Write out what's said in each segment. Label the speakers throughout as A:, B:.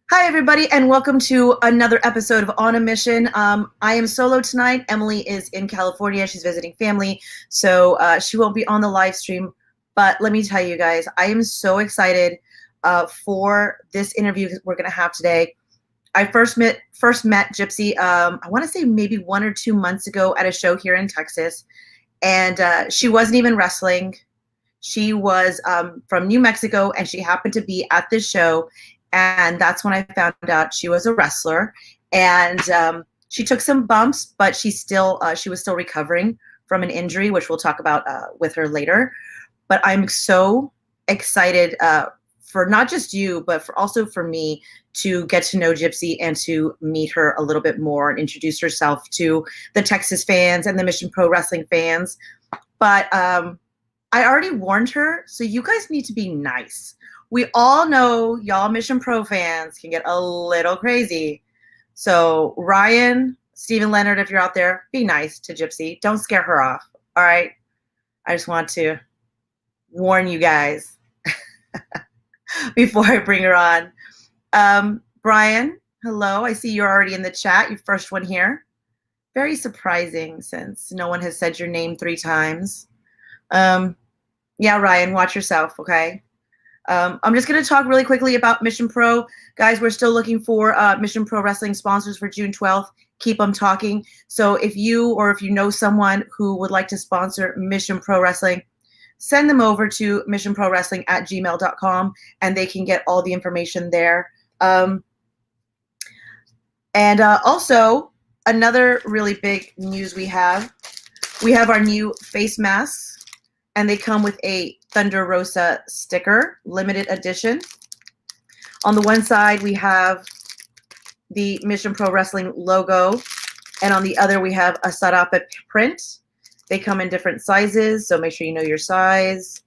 A: Hi, everybody, and welcome to another episode of On a Mission. I am solo tonight. Emily is in California. She's visiting family, so she won't be on the live stream. But let me tell you guys, I am so excited for this interview we're going to have today. I first met Gypsy, I want to say maybe 1 or 2 months ago at a show here in Texas, and she wasn't even wrestling. She was from New Mexico, and she happened to be at this show. And that's when I found out she was a wrestler. And she took some bumps, but she was still recovering from an injury, which we'll talk about with her later. But I'm so excited for not just you, but also for me to get to know Gypsy and to meet her a little bit more and introduce herself to the Texas fans and the Mission Pro Wrestling fans. But I already warned her, so you guys need to be nice. We all know y'all Mission Pro fans can get a little crazy. So Ryan, Stephen Leonard, if you're out there, be nice to Gypsy. Don't scare her off, all right? I just want to warn you guys before I bring her on. Brian, hello. I see you're already in the chat. Your first one here. Very surprising since no one has said your name 3 times. Yeah, Ryan, watch yourself, okay? I'm just going to talk really quickly about Mission Pro. Guys, we're still looking for Mission Pro Wrestling sponsors for June 12th. Keep them talking. So if you know someone who would like to sponsor Mission Pro Wrestling, send them over to missionprowrestling@gmail.com, and they can get all the information there. Also, another really big news we have our new face masks. And they come with a Thunder Rosa sticker, limited edition. On the one side, we have the Mission Pro Wrestling logo, and on the other, we have a Sarapa print. They come in different sizes, so make sure you know your size.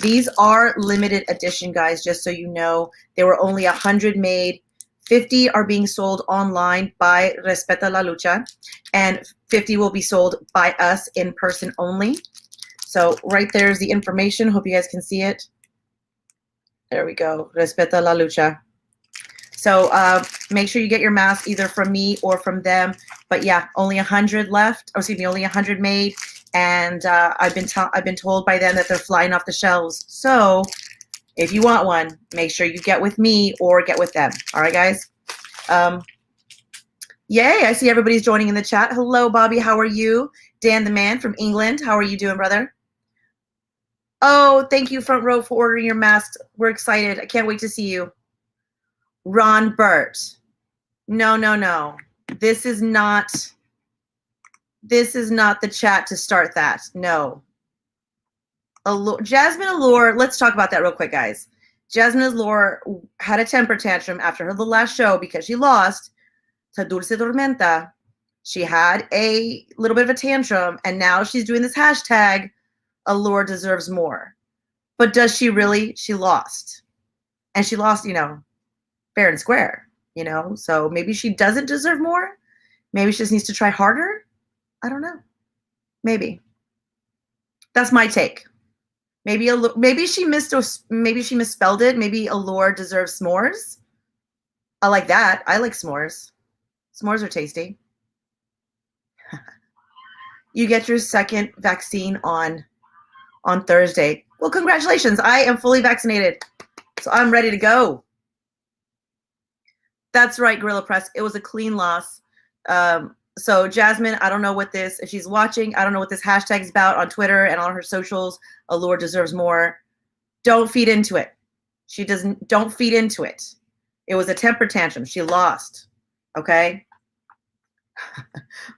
A: These are limited edition, guys, just so you know. There were only 100 made. 50 are being sold online by Respeta la Lucha, and 50 will be sold by us in person only. So right there's the information. Hope you guys can see it. There we go. Respeta la lucha. So make sure you get your mask either from me or from them. But yeah, only 100 left. Oh, excuse me, only 100 made. And I've been told by them that they're flying off the shelves. So if you want one, make sure you get with me or get with them. All right, guys. Yay! I see everybody's joining in the chat. Hello, Bobby. How are you? Dan the man from England. How are you doing, brother? Oh, thank you, Front Row, for ordering your masks. We're excited. I can't wait to see you. Ron Burt. No. This is not the chat to start that. No. Jasmine Allure, let's talk about that real quick, guys. Jasmine Allure had a temper tantrum after the last show because she lost to Dulce Tormenta. She had a little bit of a tantrum, and now she's doing this hashtag, Allure deserves more. But does she really? She lost. And she lost, fair and square, So maybe she doesn't deserve more. Maybe she just needs to try harder. I don't know. Maybe. That's my take. Maybe she misspelled it. Maybe Allure deserves s'mores. I like that. I like s'mores. S'mores are tasty. You get your second vaccine on Thursday. Well, congratulations. I am fully vaccinated, so I'm ready to go. That's right, Gorilla Press. It was a clean loss. So Jasmine, I don't know if she's watching, I don't know what this hashtag is about on Twitter and on her socials. Allure deserves more. Don't feed into it. Don't feed into it. It was a temper tantrum. She lost. Okay?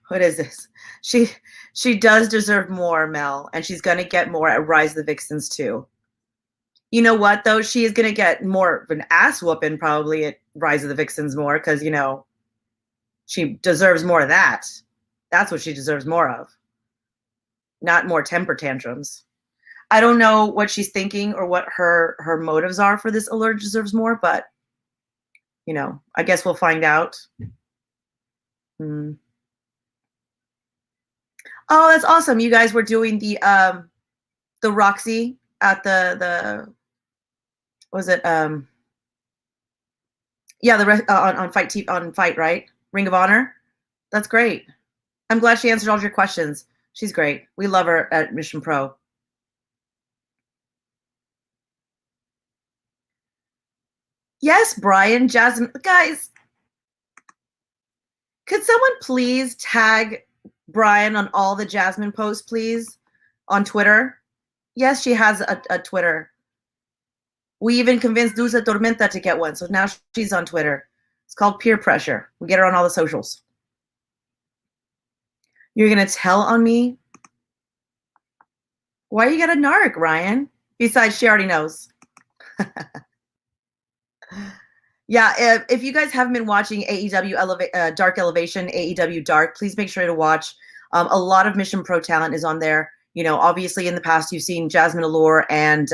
A: What is this? She does deserve more, Mel, and she's going to get more at Rise of the Vixens too. You know what, though? She is going to get more of an ass whooping probably at Rise of the Vixens more because, she deserves more of that. That's what she deserves more of. Not more temper tantrums. I don't know what she's thinking or what her motives are for this Allure deserves more, but, I guess we'll find out. Oh, that's awesome. You guys were doing the Roxy at the was it Yeah, on Fight TV, on Fight, right? Ring of Honor. That's great. I'm glad she answered all your questions. She's great. We love her at Mission Pro. Yes, Brian, Jasmine, guys, could someone please tag Brian on all the Jasmine posts, please, on Twitter? Yes, she has a Twitter. We even convinced Dulce Tormenta to get one, so now she's on Twitter. It's called peer pressure. We get her on all the socials. You're going to tell on me? Why you got a narc, Ryan? Besides, she already knows. Yeah, if you guys haven't been watching AEW Dark Elevation, AEW Dark, please make sure to watch. A lot of Mission Pro talent is on there. You know, obviously in the past you've seen Jasmine Allure and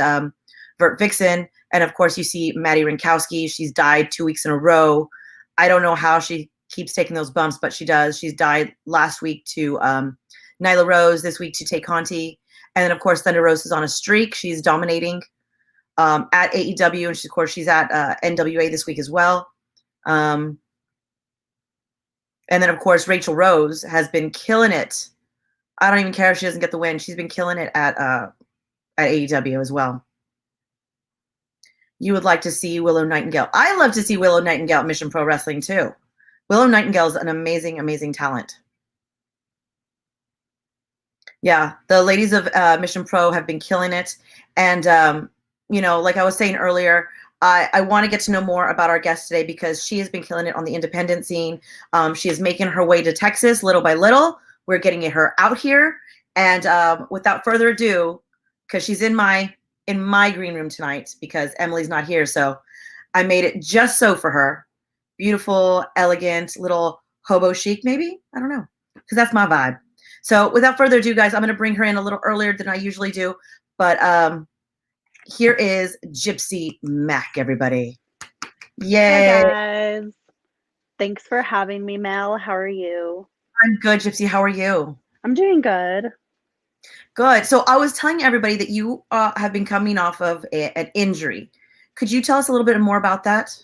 A: Vert Vixen, and of course you see Maddie Rinkowski. She's died 2 weeks in a row. I don't know how she keeps taking those bumps, but she does. She's died last week to Nyla Rose, this week to Tay Conti, and then of course Thunder Rose is on a streak. She's dominating at AEW, and of course she's at NWA this week as well. And then of course Rachel Rose has been killing it. I don't even care if she doesn't get the win. She's been killing it at AEW as well. You would like to see Willow Nightingale. I love to see Willow Nightingale at Mission Pro Wrestling too. Willow Nightingale is an amazing, amazing talent. Yeah, the ladies of Mission Pro have been killing it. And, you know, like I was saying earlier, I want to get to know more about our guest today because she has been killing it on the independent scene. She is making her way to Texas little by little. We're getting her out here. And without further ado, because she's in my green room tonight because Emily's not here. So I made it just so for her. Beautiful, elegant, little hobo chic, maybe? I don't know, because that's my vibe. So without further ado, guys, I'm going to bring her in a little earlier than I usually do. But here is Gypsy Mac, everybody. Yay.
B: Hi, guys. Thanks for having me, Mel. How are you?
A: I'm good, Gypsy. How are you?
B: I'm doing good.
A: Good. So I was telling everybody that you have been coming off of an injury. Could you tell us a little bit more about that?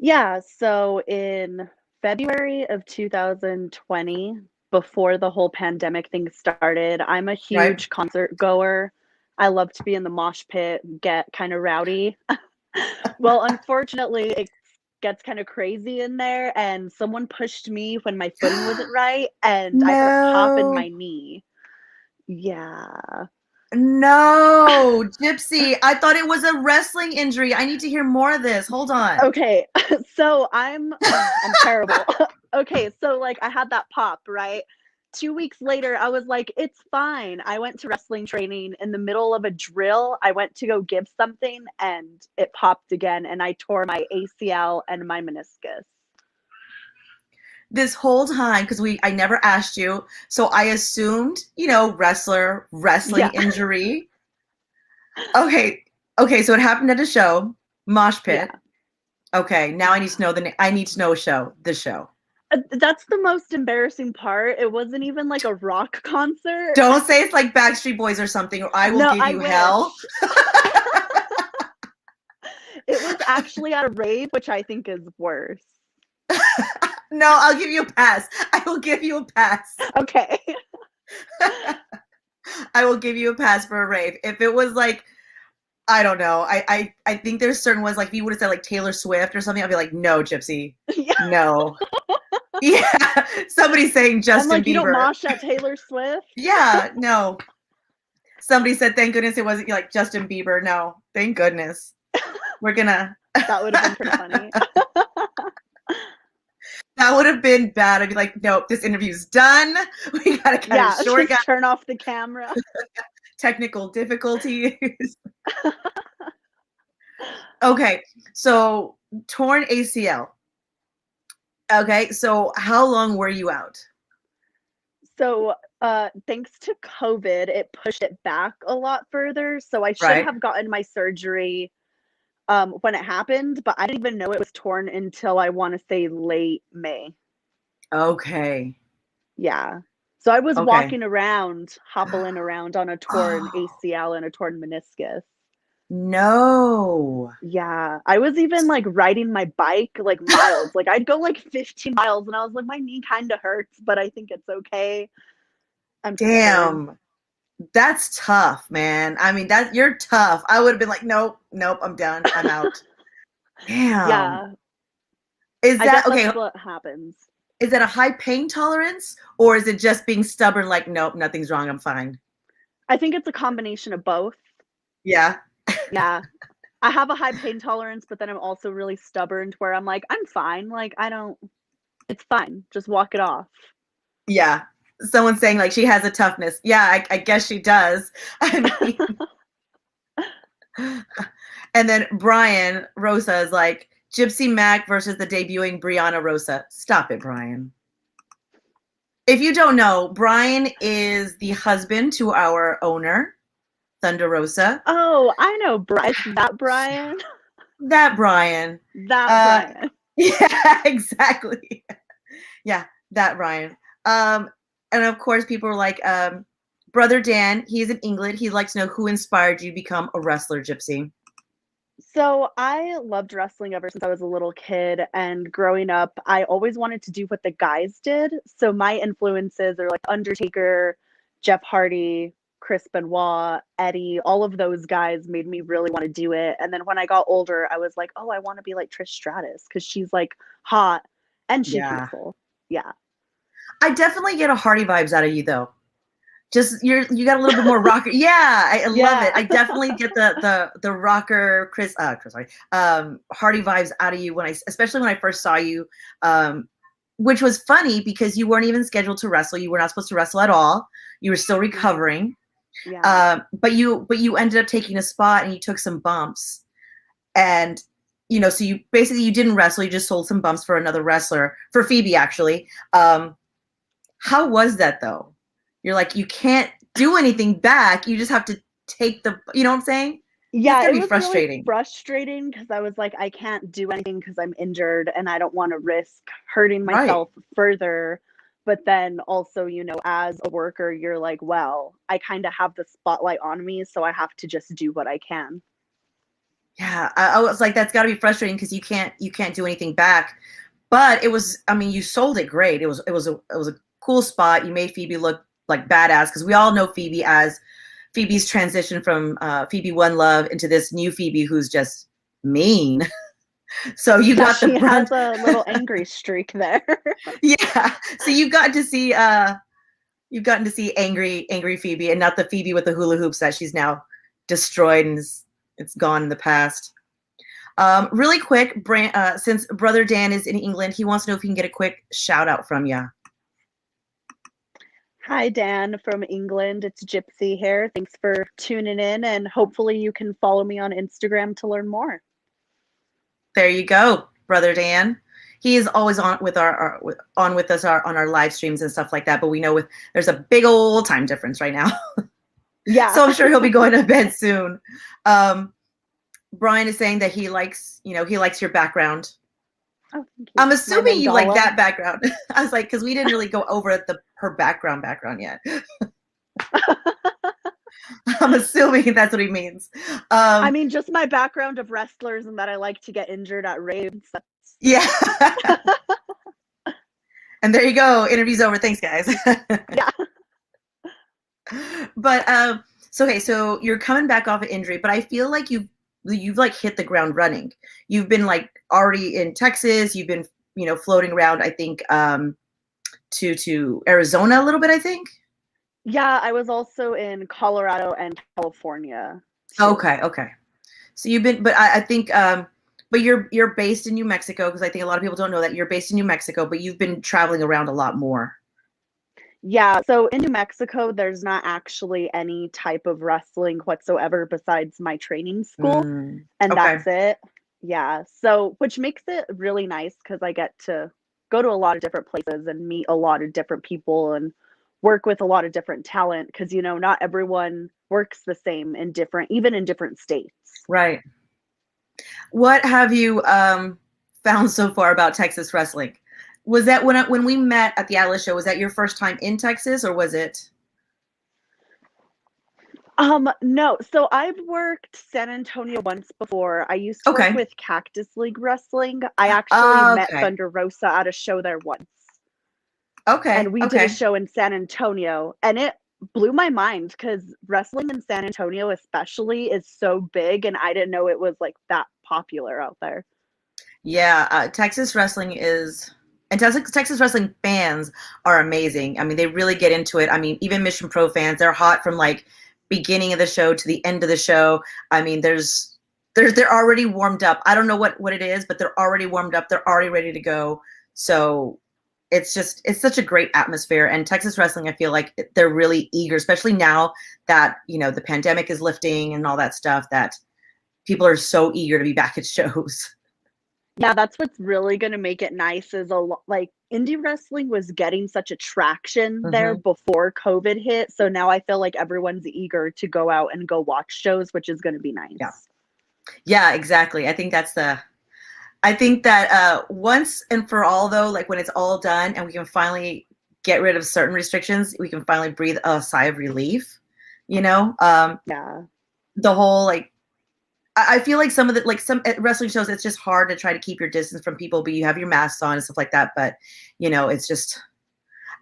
B: Yeah, so in February of 2020, before the whole pandemic thing started, I'm a huge concert goer. I love to be in the mosh pit, get kind of rowdy. Well, unfortunately, it gets kind of crazy in there, and someone pushed me when my footing wasn't right, and I put a pop in my knee. Yeah.
A: No, Gypsy, I thought it was a wrestling injury. I need to hear more of this. Hold on.
B: Okay, so I'm terrible. Okay, so like I had that pop, right? 2 weeks later, I was like, it's fine. I went to wrestling training in the middle of a drill. I went to go give something and it popped again, and I tore my ACL and my meniscus.
A: This whole time, because I never asked you, so I assumed, you know, wrestling injury. Okay, so it happened at a show, mosh pit. Yeah. Okay, now I need to know the show.
B: That's the most embarrassing part. It wasn't even like a rock concert.
A: Don't say it's like Backstreet Boys or something, or I will give you hell.
B: It was actually at a rave, which I think is worse.
A: No, I'll give you a pass. I will give you a pass.
B: Okay.
A: I will give you a pass for a rave. If it was like, I don't know. I think there's certain ones, like if you would have said like Taylor Swift or something, I'd be like, no, Gypsy. Yeah. No. Yeah. Somebody's saying Justin Bieber.
B: You don't mosh at Taylor Swift?
A: Yeah, no. Somebody said, thank goodness it wasn't like Justin Bieber. No, thank goodness. We're gonna.
B: That would have been pretty funny.
A: That would have been bad. I'd be like, nope, this interview's done. We gotta cut it short.
B: Turn off the camera.
A: Technical difficulties. Okay, so torn ACL. Okay, so how long were you out?
B: So thanks to COVID, it pushed it back a lot further. So I should have gotten my surgery when it happened, but I didn't even know it was torn until I want to say late May.
A: Okay.
B: Yeah. So I was walking around, hobbling around on a torn ACL and a torn meniscus.
A: No.
B: Yeah, I was even like riding my bike like miles. Like I'd go like 15 miles and I was like, my knee kind of hurts, but I think it's okay. I'm stubborn.
A: Damn. That's tough, man. I mean, that you're tough. I would have been like, nope, nope, I'm done. I'm out. Damn.
B: Yeah,
A: Is
B: I guess
A: that
B: that's
A: okay?
B: what happens.
A: Is that a high pain tolerance or is it just being stubborn like, nope, nothing's wrong, I'm fine?
B: I think it's a combination of both.
A: Yeah.
B: Yeah. I have a high pain tolerance, but then I'm also really stubborn to where I'm like, I'm fine. Like, I don't, it's fine. Just walk it off.
A: Yeah. Someone's saying like she has a toughness. Yeah, I guess she does. I mean, and then Brian Rosa is like Gypsy Mac versus the debuting Brianna Rosa. Stop it, Brian. If you don't know, Brian is the husband to our owner, Thunder Rosa.
B: Oh, I know, Bryce. That Brian.
A: That Brian.
B: That Brian.
A: Yeah, exactly. Yeah, that Brian. And of course, people are like, Brother Dan, he's in England. He'd like to know who inspired you to become a wrestler, Gypsy.
B: So I loved wrestling ever since I was a little kid. And growing up, I always wanted to do what the guys did. So my influences are like Undertaker, Jeff Hardy, Chris Benoit, Eddie, all of those guys made me really want to do it. And then when I got older, I was like, oh, I want to be like Trish Stratus because she's like hot and she's
A: Yeah.
B: beautiful. Yeah.
A: I definitely get a Hardy vibes out of you though. Just you got a little bit more rocker. Yeah, I love it. I definitely get the rocker sorry, Hardy vibes out of you especially when I first saw you, which was funny because you weren't even scheduled to wrestle. You were not supposed to wrestle at all. You were still recovering.
B: Yeah.
A: But you ended up taking a spot and you took some bumps, and so you didn't wrestle. You just sold some bumps for another wrestler, for Phoebe actually. How was that though? You're like, you can't do anything back. You just have to take you know what I'm saying?
B: Yeah,
A: It's
B: it was
A: frustrating.
B: really frustrating because I was like, I can't do anything because I'm injured and I don't want to risk hurting myself further. But then also, as a worker, you're like, well, I kind of have the spotlight on me, so I have to just do what I can.
A: Yeah, I was like, that's got to be frustrating because you can't do anything back. But it was, I mean, you sold it great. It was a cool spot. You made Phoebe look like badass because we all know Phoebe as Phoebe's transition from Phoebe One Love into this new Phoebe who's just mean. So you got the brunt.
B: She has a little angry streak there.
A: Yeah. So you've gotten to see angry Phoebe and not the Phoebe with the hula hoops that she's now destroyed and it's gone in the past. Really quick, since Brother Dan is in England, he wants to know if he can get a quick shout out from you.
B: Hi, Dan from England. It's Gypsy here. Thanks for tuning in, and hopefully you can follow me on Instagram to learn more.
A: There you go, Brother Dan. He is always on with us on our live streams and stuff like that. But we know there's a big old time difference right now.
B: Yeah.
A: So I'm sure he'll be going to bed soon. Brian is saying that he likes your background.
B: Oh, thank you.
A: I'm assuming you like that background. I was like, because we didn't really go over her background yet. I'm assuming that's what he means.
B: I mean, just my background of wrestlers and that I like to get injured at raves.
A: Yeah. And there you go. Interview's over. Thanks, guys.
B: Yeah.
A: But so you're coming back off an injury, but I feel like you've like hit the ground running. You've been like already in Texas. You've been floating around. I think to Arizona a little bit. I think.
B: Yeah, I was also in Colorado and California.
A: Okay. So you've been, but I think, but you're based in New Mexico because I think a lot of people don't know that you're based in New Mexico, but you've been traveling around a lot more.
B: Yeah, so in New Mexico, there's not actually any type of wrestling whatsoever besides my training school, and that's it. Yeah, so which makes it really nice because I get to go to a lot of different places and meet a lot of different people and work with a lot of different talent because not everyone works the same even in different states.
A: Right. What have you found so far about Texas wrestling? Was that when we met at the Atlas show, was that your first time in Texas or was it?
B: No. So I've worked San Antonio once before. I used to work
A: Okay.
B: with Cactus League Wrestling. I actually met
A: Okay.
B: Thunder Rosa at a show there once. And
A: Okay.
B: we did a
A: Okay.
B: show in San Antonio, and it blew my mind because wrestling in San Antonio especially is so big, and I didn't know it was like that popular out there.
A: Yeah, Texas wrestling is, and Texas wrestling fans are amazing. I mean, they really get into it. I mean, even Mission Pro fans, they're hot from like beginning of the show to the end of the show. I mean, they're already warmed up. I don't know what it is, but they're already warmed up. They're already ready to go. So it's such a great atmosphere. And Texas wrestling, I feel like they're really eager, especially now that, you know, the pandemic is lifting and all that stuff, that people are so eager to be back at shows.
B: Yeah, that's what's really going to make it nice is like indie wrestling was getting such a traction there
A: Hmm.
B: before COVID hit. So now I feel like everyone's eager to go out and go watch shows, which is going to be
A: Yeah.
B: nice.
A: Yeah, exactly. I think that once and for all, though, like when it's all done and we can finally get rid of certain restrictions, we can finally breathe a sigh of relief. You know,
B: Yeah.
A: the whole like, I feel like some of the, like some at wrestling shows, it's just hard to try to keep your distance from people, but you have your masks on and stuff like that. But, you know, it's just,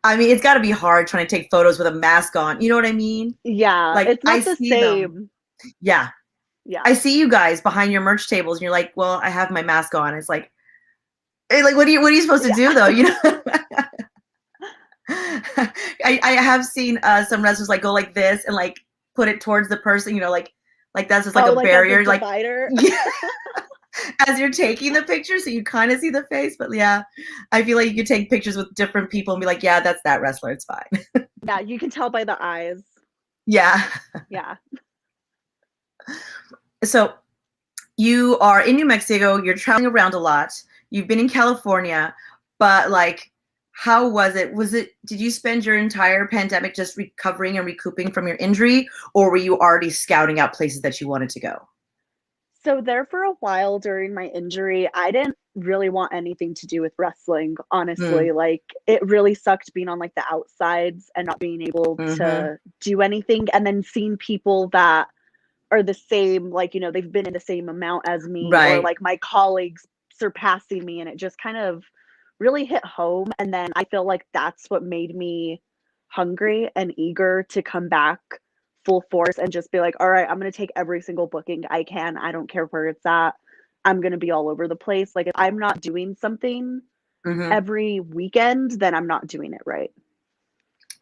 A: I mean, it's got to be hard trying to take photos with a mask on. You know what I mean?
B: Yeah,
A: Like
B: it's
A: I
B: not the
A: see them.
B: same.
A: Yeah.
B: Yeah.
A: I see you guys behind your merch tables and you're like, well, I have my mask on. It's like, hey, like, what are you supposed to
B: Yeah.
A: do though? You know, I have seen some wrestlers like go like this and like put it towards the person, you know, like that's just like
B: Oh,
A: a
B: like as a
A: barrier, like
B: divider.
A: yeah, as you're taking the picture, so you kind of see the face. But yeah, I feel like you could take pictures with different people and be like, yeah, that's that wrestler. It's fine.
B: Yeah, you can tell by the eyes.
A: Yeah.
B: Yeah.
A: So you are in New Mexico. You're traveling around a lot. You've been in California, but like, how was it? Did you spend your entire pandemic just recovering and recouping from your injury, or were you already scouting out places that you wanted to go?
B: So there for a while during my injury, I didn't really want anything to do with wrestling,
A: Mm,
B: honestly. Like it really sucked being on like the outsides and not being able
A: mm-hmm.
B: to do anything and then seeing people that are the same, like, you know, they've been in the same amount as me or
A: Right.
B: like my colleagues surpassing me and it just kind of really hit home and then I feel like that's what made me hungry and eager to come back full force and just be like, all right, I'm going to take every single booking I can. I don't care where it's at. I'm going to be all over the place. Like if I'm not doing something
A: Mm-hmm.
B: every weekend, then I'm not doing it right.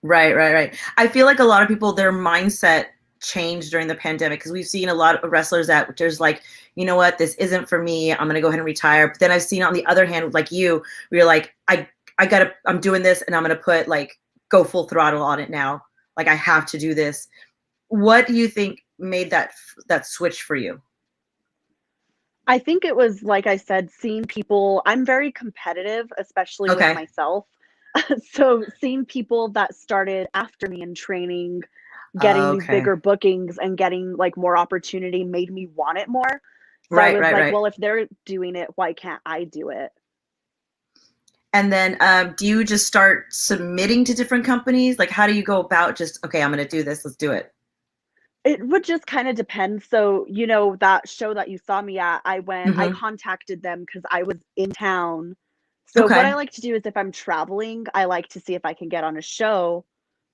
A: Right, right, right. I feel like a lot of people, their mindset changed during the pandemic because we've seen a lot of wrestlers that there's like, you know what, this isn't for me. I'm gonna go ahead and retire. But then I've seen on the other hand, like you, where you're like, I'm doing this and I'm gonna put like go full throttle on it now. Like I have to do this. What do you think made that switch for you?
B: I think it was, like I said, seeing people. I'm very competitive, especially with
A: Okay.
B: myself. So seeing people that started after me in training, getting these
A: Okay.
B: bigger bookings and getting like more opportunity made me want it more. So I
A: Right,
B: was
A: right,
B: like,
A: right.
B: well, if they're doing it, why can't I do it?
A: And then do you just start submitting to different companies? Like how do you go about just, okay, I'm gonna do this, let's do it.
B: It would just kind of depend. So, you know, that show that you saw me at, I
A: Mm-hmm.
B: contacted them because I was in town. So what I
A: Okay.
B: like to do is if I'm traveling, I like to see if I can get on a show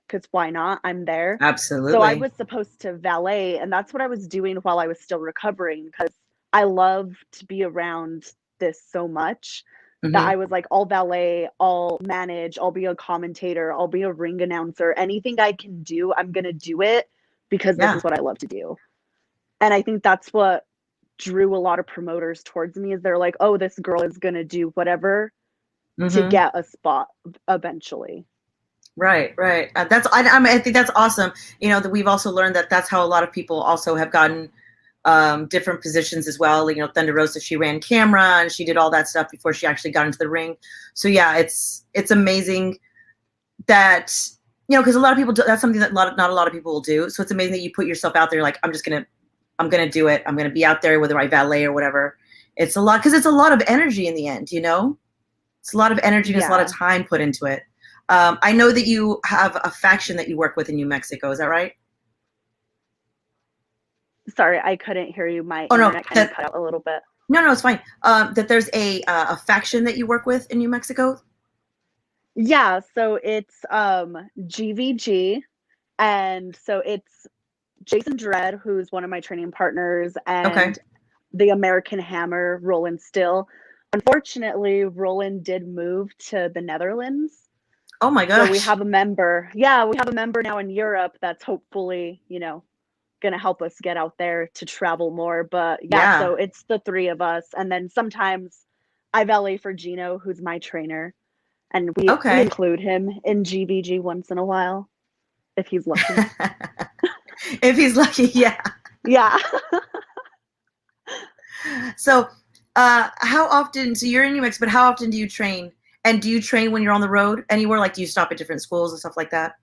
B: because why not? I'm there. So I
A: Absolutely.
B: was supposed to valet, and that's what I was doing while I was still recovering because I love to be around this so much that I
A: Hmm.
B: was like, I'll valet, I'll manage, I'll be a commentator, I'll be a ring announcer. Anything I can do, I'm going to do it because this
A: Yeah.
B: is what I love to do. And I think that's what drew a lot of promoters towards me is they're like, oh, this girl is going to do whatever to
A: Hmm.
B: get a spot eventually.
A: Right, right. I mean, I think that's awesome. You know, that we've also learned that that's how a lot of people also have gotten different positions as well. You know, Thunder Rosa, she ran camera and she did all that stuff before she actually got into the ring. So yeah, it's amazing that, you know, because a lot of people do, that's something that not a lot of people will do. So it's amazing that you put yourself out there. Like I'm gonna do it. I'm gonna be out there whether I valet or whatever. It's a lot because it's a lot of energy in the end. You know. It's a lot of energy and it's a lot of
B: Yeah.
A: time put into it. I know that you have a faction that you work with in New Mexico. Is that right?
B: Sorry, I couldn't hear you. My
A: Oh no,
B: internet kind of cut out a little bit.
A: no, it's fine. That there's a faction that you work with in New Mexico.
B: Yeah, so it's GVG, and so it's Jason Dredd, who's one of my training partners,
A: Okay.
B: and the American Hammer, Roland Still. Unfortunately, Roland did move to the Netherlands.
A: Oh my
B: So we
A: gosh.
B: have a member. Yeah, we have a member now in Europe that's hopefully, going to help us get out there to travel more. But yeah,
A: Yeah.
B: so it's the three of us. And then sometimes I valet for Gino, who's my trainer. And we
A: Okay.
B: include him in GVG once in a while, if he's lucky.
A: If he's lucky, yeah.
B: Yeah.
A: So, how often? So you're in New Mexico, but how often do you train? And do you train when you're on the road anywhere? Like, do you stop at different schools and stuff like that?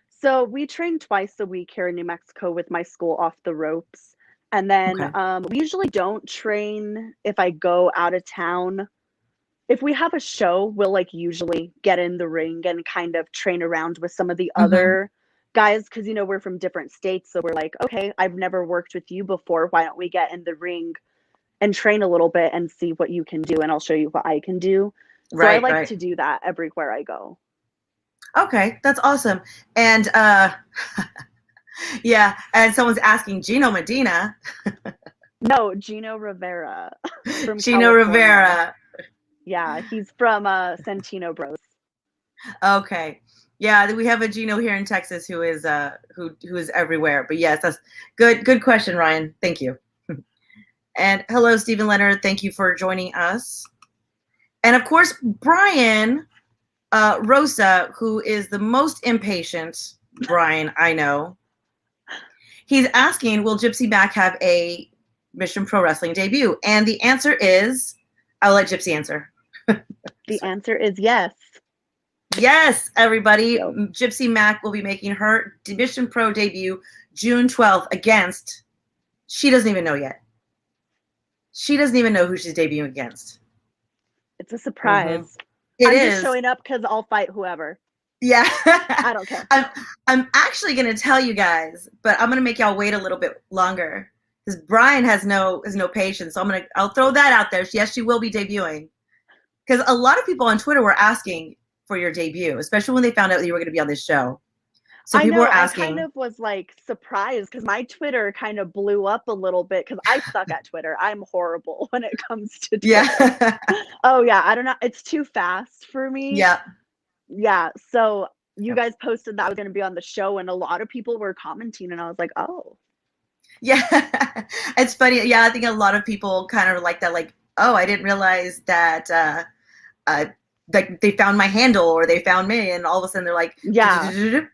B: So we train twice a week here in New Mexico with my school off the ropes. And then
A: Okay.
B: we usually don't train if I go out of town. If we have a show, we'll like usually get in the ring and kind of train around with some of the
A: Mm-hmm.
B: other guys because we're from different states. So we're like, okay, I've never worked with you before. Why don't we get in the ring and train a little bit and see what you can do, and I'll show you what I can do. So I
A: Right,
B: like
A: right.
B: to do that everywhere I go.
A: Okay, that's awesome. And yeah, and someone's asking Gino Medina.
B: No, Gino Rivera from
A: Gino
B: California.
A: Rivera.
B: Yeah, he's from Santino Bros.
A: Okay. Yeah, we have a Gino here in Texas who is who is everywhere. But yes, that's good question, Ryan. Thank you. And hello, Stephen Leonard. Thank you for joining us. And of course, Brian Rosa, who is the most impatient Brian I know. He's asking, will Gypsy Mac have a Mission Pro Wrestling debut? And the answer is, I'll let Gypsy answer.
B: The answer is yes.
A: Yes, everybody.
B: Yep.
A: Gypsy Mac will be making her Mission Pro debut June 12th against, she doesn't even know yet. She doesn't even know who she's debuting against.
B: It's a surprise.
A: Mm-hmm.
B: I'm just showing up because I'll fight whoever.
A: Yeah.
B: I don't care.
A: I'm actually going to tell you guys, but I'm going to make y'all wait a little bit longer because Brian has no patience. So I'll throw that out there. Yes, she will be debuting. Because a lot of people on Twitter were asking for your debut, especially when they found out that you were going to be on this show. So people were asking.
B: I kind of was like surprised because my Twitter kind of blew up a little bit because I suck at Twitter. I'm horrible when it comes to Twitter.
A: Yeah.
B: Oh yeah, I don't know. It's too fast for me.
A: Yeah.
B: Yeah. So you guys posted that I was going to be on the show, and a lot of people were commenting, and I was like, oh.
A: Yeah, it's funny. Yeah, I think a lot of people kind of like that. Like, oh, I didn't realize that. Like they found my handle or they found me, and all of a sudden they're like,
B: yeah.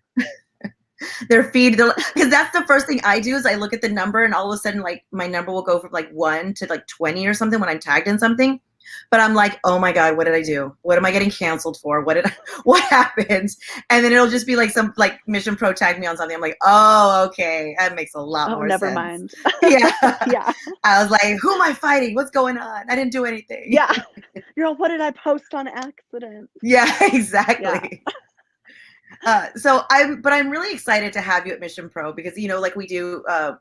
A: Their feed, because that's the first thing I do is I look at the number, and all of a sudden like my number will go from like 1 to like 20 or something when I'm tagged in something. But I'm like, oh my God, what did I do? What am I getting canceled for? What happened? And then it'll just be like some like Mission Pro tagged me on something. I'm like, oh, okay, that makes a lot more sense.
B: Never mind.
A: Yeah.
B: Yeah.
A: I was like, who am I fighting? What's going on? I didn't do anything.
B: Yeah. You're all, what did I post on accident?
A: Yeah, exactly.
B: Yeah.
A: So I'm really excited to have you at Mission Pro because, like we do, I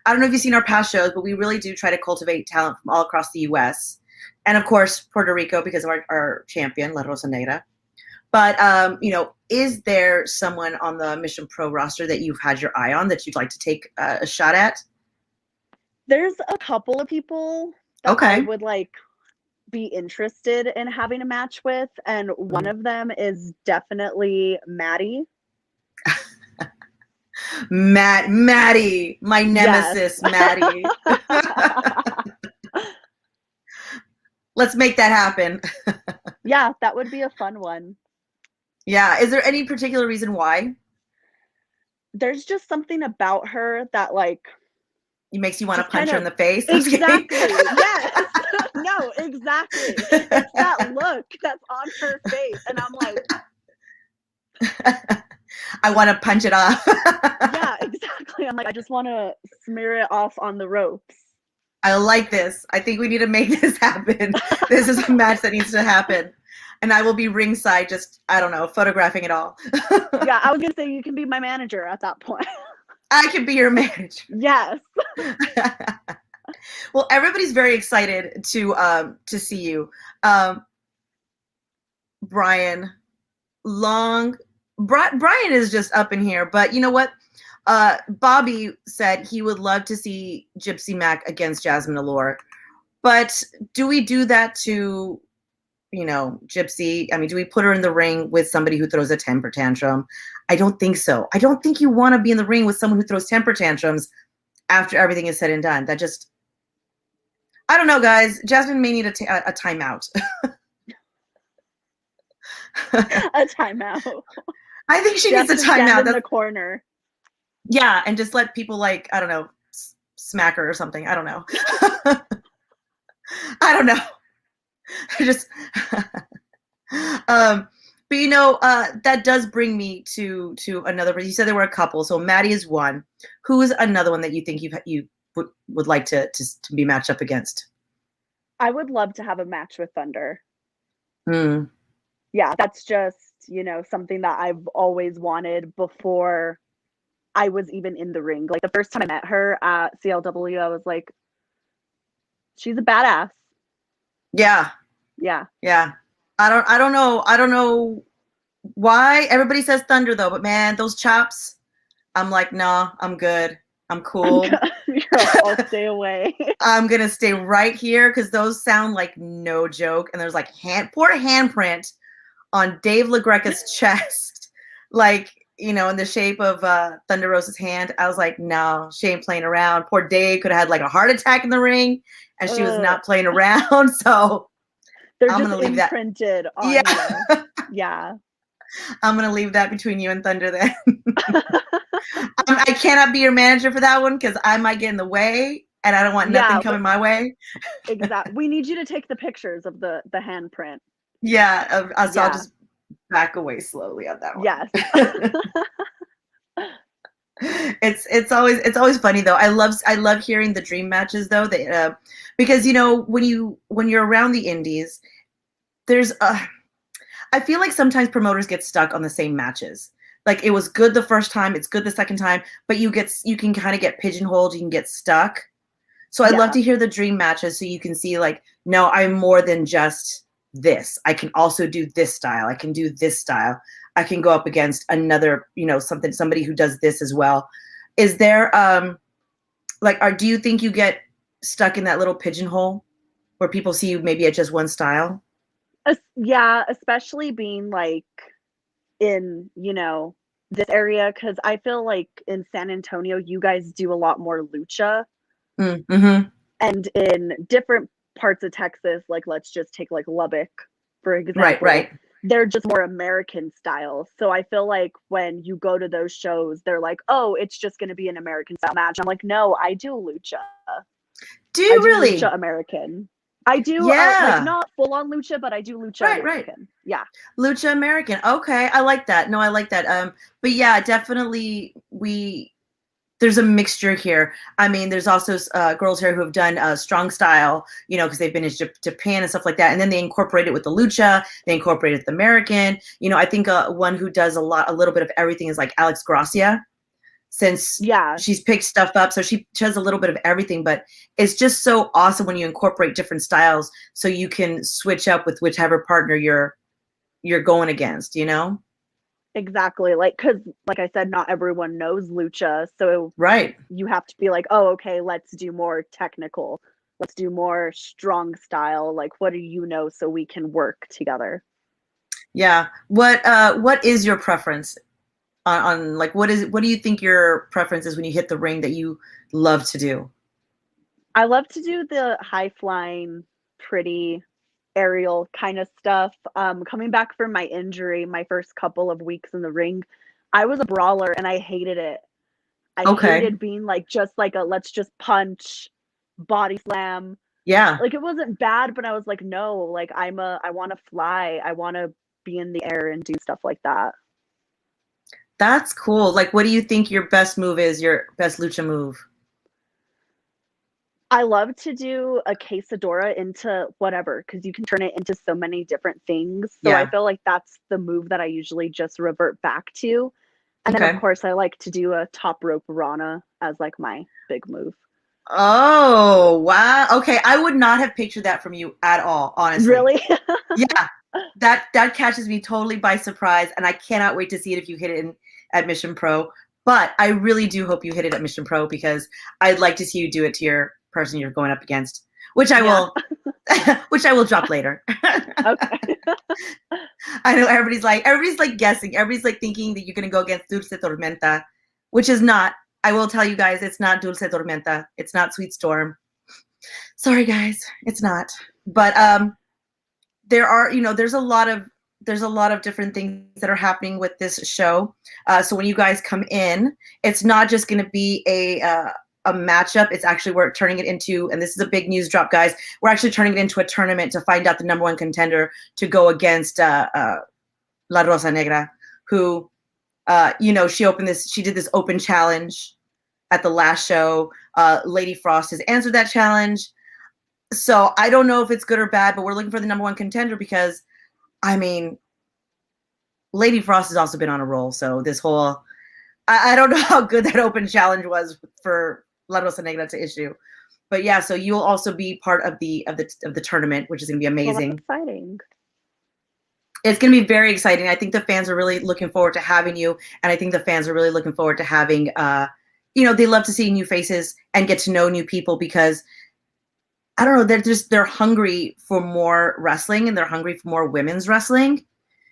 A: don't know if you've seen our past shows, but we really do try to cultivate talent from all across the U.S. and of course, Puerto Rico because of our champion, La Rosa Negra. But, is there someone on the Mission Pro roster that you've had your eye on that you'd like to take a shot at?
B: There's a couple of people that I would be interested in having a match with, and one of them is definitely Maddie.
A: Maddie, my nemesis, yes. Maddie. Let's make that happen.
B: Yeah, that would be a fun one.
A: Yeah. Is there any particular reason why?
B: There's just something about her that
A: it makes you want to punch her in the face.
B: Exactly. Yes. No, exactly. It's that look that's on her face. And I'm like,
A: I want to punch it off.
B: Yeah, exactly. I'm like, I just want to smear it off on the ropes.
A: I like this. I think we need to make this happen. This is a match that needs to happen. And I will be ringside, just, I don't know, photographing it all.
B: Yeah, I was going to say you can be my manager at that point.
A: I can be your manager.
B: Yes.
A: Well, everybody's very excited to see you. Um, Brian, Brian is just up in here, but you know what? Bobby said he would love to see Gypsy Mac against Jasmine Allure. But do we do that to, Gypsy? I mean, do we put her in the ring with somebody who throws a temper tantrum? I don't think so. I don't think you want to be in the ring with someone who throws temper tantrums after everything is said and done. That just, I don't know, guys. Jasmine may need a timeout.
B: A timeout.
A: I think she needs a timeout.
B: In the corner.
A: Yeah, and just let people, like, I don't know, smack her or something. I don't know. I don't know. Just, but that does bring me to another. You said there were a couple. So Maddie is one. Who is another one that you think you would like to be matched up against?
B: I would love to have a match with Thunder.
A: Mm.
B: Yeah, that's just, something that I've always wanted before I was even in the ring. Like the first time I met her at CLW, I was like, she's a badass.
A: Yeah.
B: Yeah.
A: Yeah. I don't know why everybody says Thunder though, but man, those chops, I'm like, nah, I'm good. I'm cool.
B: I'll stay away.
A: I'm going to stay right here because those sound like no joke. And there's like poor handprint on Dave LaGreca's chest, like, in the shape of Thunder Rosa's hand. I was like, no, she ain't playing around. Poor Dave could have had like a heart attack in the ring, and she was not playing around. So
B: they're
A: I'm
B: just
A: gonna leave
B: imprinted
A: that.
B: On
A: yeah.
B: Yeah.
A: I'm gonna leave that between you and Thunder then. I cannot be your manager for that one because I might get in the way, and I don't want nothing coming my way.
B: Exactly. We need you to take the pictures of the handprint.
A: Yeah. So I'll just back away slowly on that one.
B: Yes.
A: It's always funny though. I love hearing the dream matches though. Because when you're around the indies, there's I feel like sometimes promoters get stuck on the same matches. Like it was good the first time, it's good the second time, but you can kind of get pigeonholed, you can get stuck. So I love to hear the dream matches so you can see like, no, I'm more than just this. I can also do this style. I can do this style. I can go up against another, somebody who does this as well. Is there do you think you get stuck in that little pigeonhole where people see you maybe at just one style?
B: Yeah, especially being like in, this area, because I feel like in San Antonio, you guys do a lot more lucha.
A: Mm-hmm.
B: And in different parts of Texas, like let's just take like Lubbock, for example.
A: Right.
B: They're just more American style. So I feel like when you go to those shows, they're like, oh, it's just going to be an American style match. I'm like, no, I do lucha.
A: Do you really?
B: Lucha American. I do, like not full on lucha, but I do lucha American. Right. Yeah.
A: Lucha American. Okay. I like that. No, I like that. But yeah, definitely there's a mixture here. I mean, there's also girls here who have done strong style, because they've been in Japan and stuff like that. And then they incorporate it with the lucha. They incorporate it with the American. I think one who does a little bit of everything is like Alex Gracia, since she's picked stuff up. So she does a little bit of everything, but it's just so awesome when you incorporate different styles so you can switch up with whichever partner you're going against,
B: Exactly. Like, because like I said, not everyone knows lucha. So you have to be like, oh, okay, let's do more technical. Let's do more strong style. Like, what do you know so we can work together?
A: Yeah. What is your preference on like, what do you think your preference is when you hit the ring that you love to do?
B: I love to do the high flying, pretty aerial kind of stuff. Coming back from my injury, my first couple of weeks in the ring, I was a brawler and I hated it. I hated being like just like a let's just punch, body slam.
A: Yeah.
B: Like it wasn't bad, but I was like, no, like I want to fly. I want to be in the air and do stuff like that.
A: That's cool. Like, what do you think your best move is, your best lucha move?
B: I love to do a quesadora into whatever, because you can turn it into so many different things. So I feel like that's the move that I usually just revert back to. And then, of
A: Okay.
B: course, I like to do a top rope Rana as like my big move.
A: Oh, wow. Okay, I would not have pictured that from you at all, honestly.
B: Really?
A: Yeah, that catches me totally by surprise, and I cannot wait to see it if you hit it at Mission Pro. But I really do hope you hit it at Mission Pro because I'd like to see you do it to your person you're going up against, which I will, which I will drop later.
B: Okay.
A: I know everybody's like guessing. Everybody's like thinking that you're gonna go against Dulce Tormenta, which is not. I will tell you guys, it's not Dulce Tormenta. It's not Sweet Storm. Sorry, guys, it's not. But there are, there's a lot of different things that are happening with this show. So when you guys come in, it's not just going to be a matchup. It's actually, we're turning it into, and this is a big news drop, guys. We're actually turning it into a tournament to find out the number one contender to go against La Rosa Negra, who, she did this open challenge at the last show. Lady Frost has answered that challenge. So I don't know if it's good or bad, but we're looking for the number one contender because, I mean, Lady Frost has also been on a roll. So this whole, I don't know how good that open challenge was for La Rosa Negra to issue. But yeah, so you'll also be part of the tournament, which is going to be amazing.
B: Well, that's exciting.
A: It's going to be very exciting. I think the fans are really looking forward to having you, and I think the fans are really looking forward to having, they love to see new faces and get to know new people because, I don't know, they're hungry for more wrestling and they're hungry for more women's wrestling.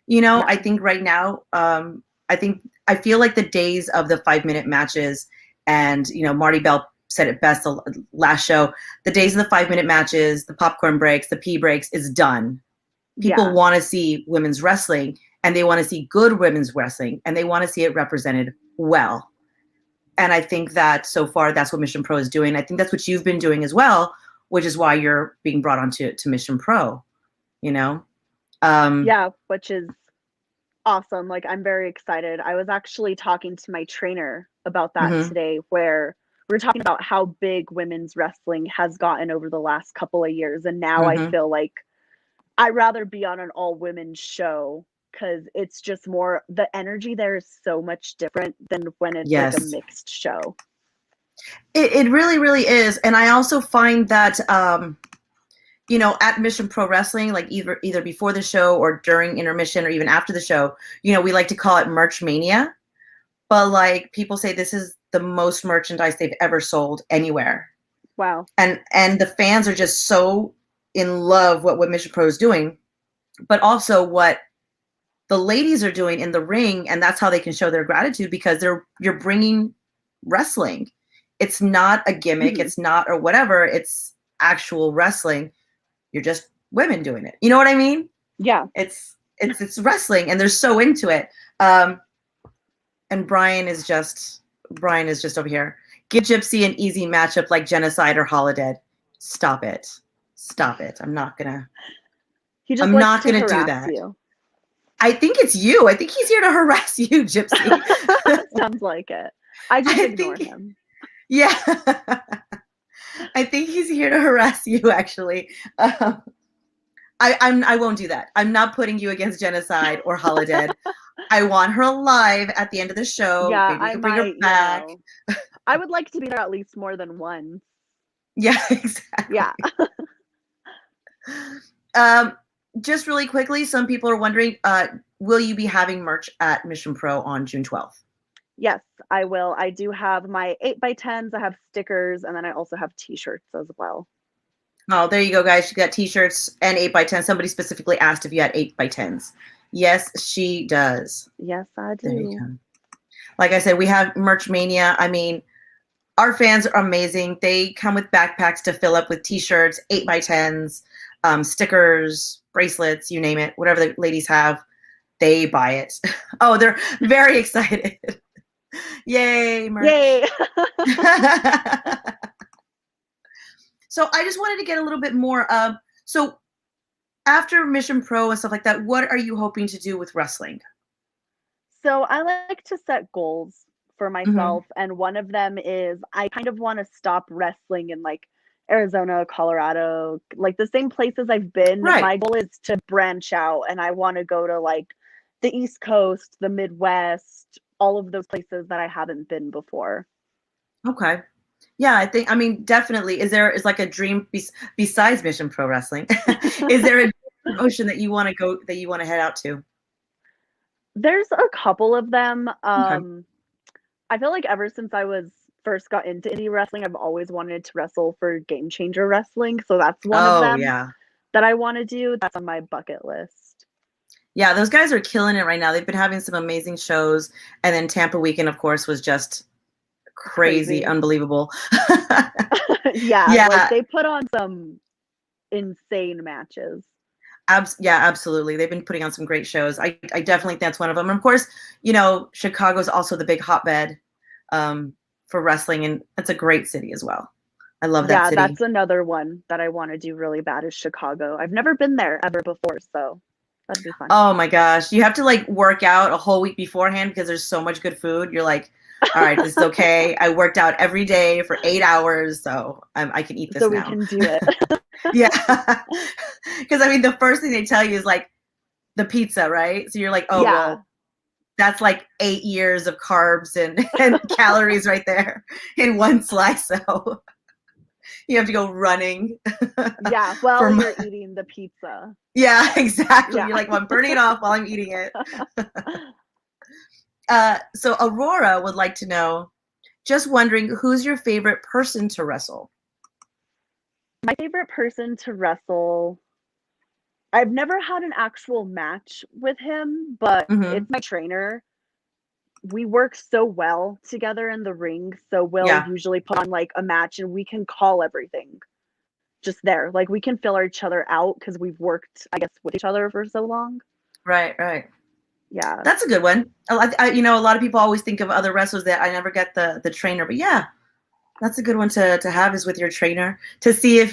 B: Yeah.
A: I think right now, I feel like the days of the 5-minute matches, and Marty Bell said it best the last show, the days of the 5-minute matches, the popcorn breaks, the pee breaks is done. People want to see women's wrestling, and they want to see good women's wrestling, and they want to see it represented well. And I think that so far that's what Mission Pro is doing. I think that's what you've been doing as well, which is why you're being brought on to Mission Pro,
B: Yeah, which is awesome. Like, I'm very excited. I was actually talking to my trainer about that today, where we were talking about how big women's wrestling has gotten over the last couple of years. And now I feel like I'd rather be on an all-women's show because it's just more, the energy there is so much different than when it's like a mixed show.
A: It really, really is. And I also find that, at Mission Pro Wrestling, like either before the show or during intermission or even after the show, we like to call it Merch Mania. But like people say, this is the most merchandise they've ever sold anywhere.
B: Wow.
A: And the fans are just so in love with what Mission Pro is doing, but also what the ladies are doing in the ring. And that's how they can show their gratitude because you're bringing wrestling. It's not a gimmick. It's not, or whatever. It's actual wrestling. You're just women doing it. You know what I mean?
B: Yeah.
A: It's wrestling, and they're so into it. And Brian is just over here. Give Gypsy an easy matchup like Genocide or Holodead. Stop it. I'm not gonna do that.
B: You.
A: I think it's you. I think he's here to harass you, Gypsy.
B: Sounds like it. I just ignore him.
A: Yeah. I think he's here to harass you, actually. I won't do that. I'm not putting you against Genocide or Holodead. I want her alive at the end of the show.
B: Yeah,
A: maybe we can bring her back.
B: I would like to be there at least more than once.
A: Yeah, exactly.
B: Yeah.
A: Just really quickly, some people are wondering, will you be having merch at Mission Pro on June 12th?
B: Yes, I will. I do have my 8x10s. I have stickers, and then I also have t-shirts as well.
A: Oh, there you go, guys. She got t-shirts and 8x10. Somebody specifically asked if you had 8x10s. Yes, she does.
B: Yes, I do.
A: There you go. Like I said, we have Merch Mania. I mean, our fans are amazing. They come with backpacks to fill up with t-shirts, 8x10s, stickers, bracelets, you name it. Whatever the ladies have, they buy it. Oh, they're very excited. Yay, merch.
B: Yay.
A: So I just wanted to get a little bit more. So after Mission Pro and stuff like that, what are you hoping to do with wrestling?
B: So I like to set goals for myself. And one of them is I kind of want to stop wrestling in like Arizona, Colorado, like the same places I've been.
A: Right.
B: My goal is to branch out, and I want to go to like the East Coast, the Midwest, all of those places that I haven't been before.
A: Okay. Yeah, I mean, definitely. Is like a dream besides Mission Pro Wrestling? Is there a promotion that you want to go, that you want to head out to?
B: There's a couple of them.
A: Okay.
B: I feel like ever since I was first got into indie wrestling, I've always wanted to wrestle for Game Changer Wrestling. So that's one of
A: Oh,
B: them
A: yeah.
B: that I want to do. That's on my bucket list.
A: Yeah, those guys are killing it right now. They've been having some amazing shows. And then Tampa Weekend, of course, was just crazy,
B: Crazy.
A: unbelievable.
B: Yeah,
A: Yeah.
B: like they put on some insane matches.
A: Yeah, absolutely. They've been putting on some great shows. I definitely think that's one of them. And of course, Chicago's also the big hotbed for wrestling, and it's a great city as well. I love that
B: Yeah,
A: city.
B: that's another one that I want to do really bad is Chicago. I've never been there ever before, so that'd be fun.
A: Oh my gosh. You have to like work out a whole week beforehand because there's so much good food. You're like, all right, this is okay. I worked out every day for 8 hours, so I can eat this
B: so
A: now.
B: we can do it.
A: Yeah. Because I mean, the first thing they tell you is like the pizza, right? So you're like, oh,
B: Yeah.
A: well, that's like 8 years of carbs and calories right there in one slice. So you have to go running.
B: Yeah, well, you're eating the pizza.
A: Yeah, exactly.
B: Yeah.
A: You're like, well, I'm burning it off while I'm eating it. So Aurora would like to know, just wondering, who's your favorite person to wrestle?
B: My favorite person to wrestle, I've never had an actual match with him, but it's my trainer. We work so well together in the ring, so we'll usually put on like a match and we can call everything just there. Like we can fill each other out because we've worked, I guess, with each other for so long.
A: Right, right.
B: Yeah.
A: That's a good one. A lot of people always think of other wrestlers that I never get the trainer, but yeah, that's a good one to have, is with your trainer, to see if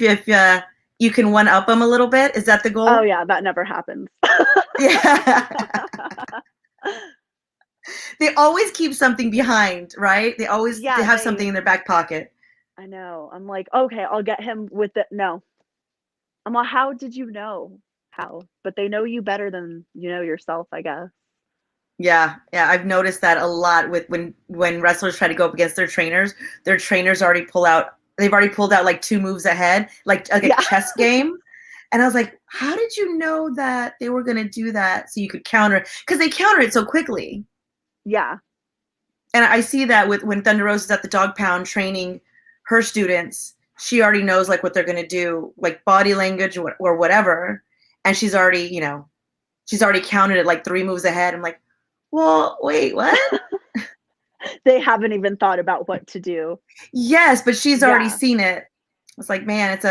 A: you can one up them a little bit. Is that the goal?
B: Oh yeah, that never happens.
A: Yeah. They always keep something behind, right? They always they have something in their back pocket.
B: I know. I'm like, okay, I'll get him with it. No. I'm like, how did you know? How? But they know you better than you know yourself, I guess.
A: Yeah, yeah, I've noticed that a lot with when wrestlers try to go up against their trainers already they've already pulled out like 2 moves ahead, like a chess game. And I was like, how did you know that they were going to do that so you could counter it? Because they counter it so quickly.
B: Yeah.
A: And I see that with when Thunder Rose is at the dog pound training her students, she already knows like what they're going to do, like body language or whatever. And she's already counted it like 3 moves ahead. I'm like, well, wait, what?
B: They haven't even thought about what to do.
A: Yes, but she's already seen it. It's like, man, it's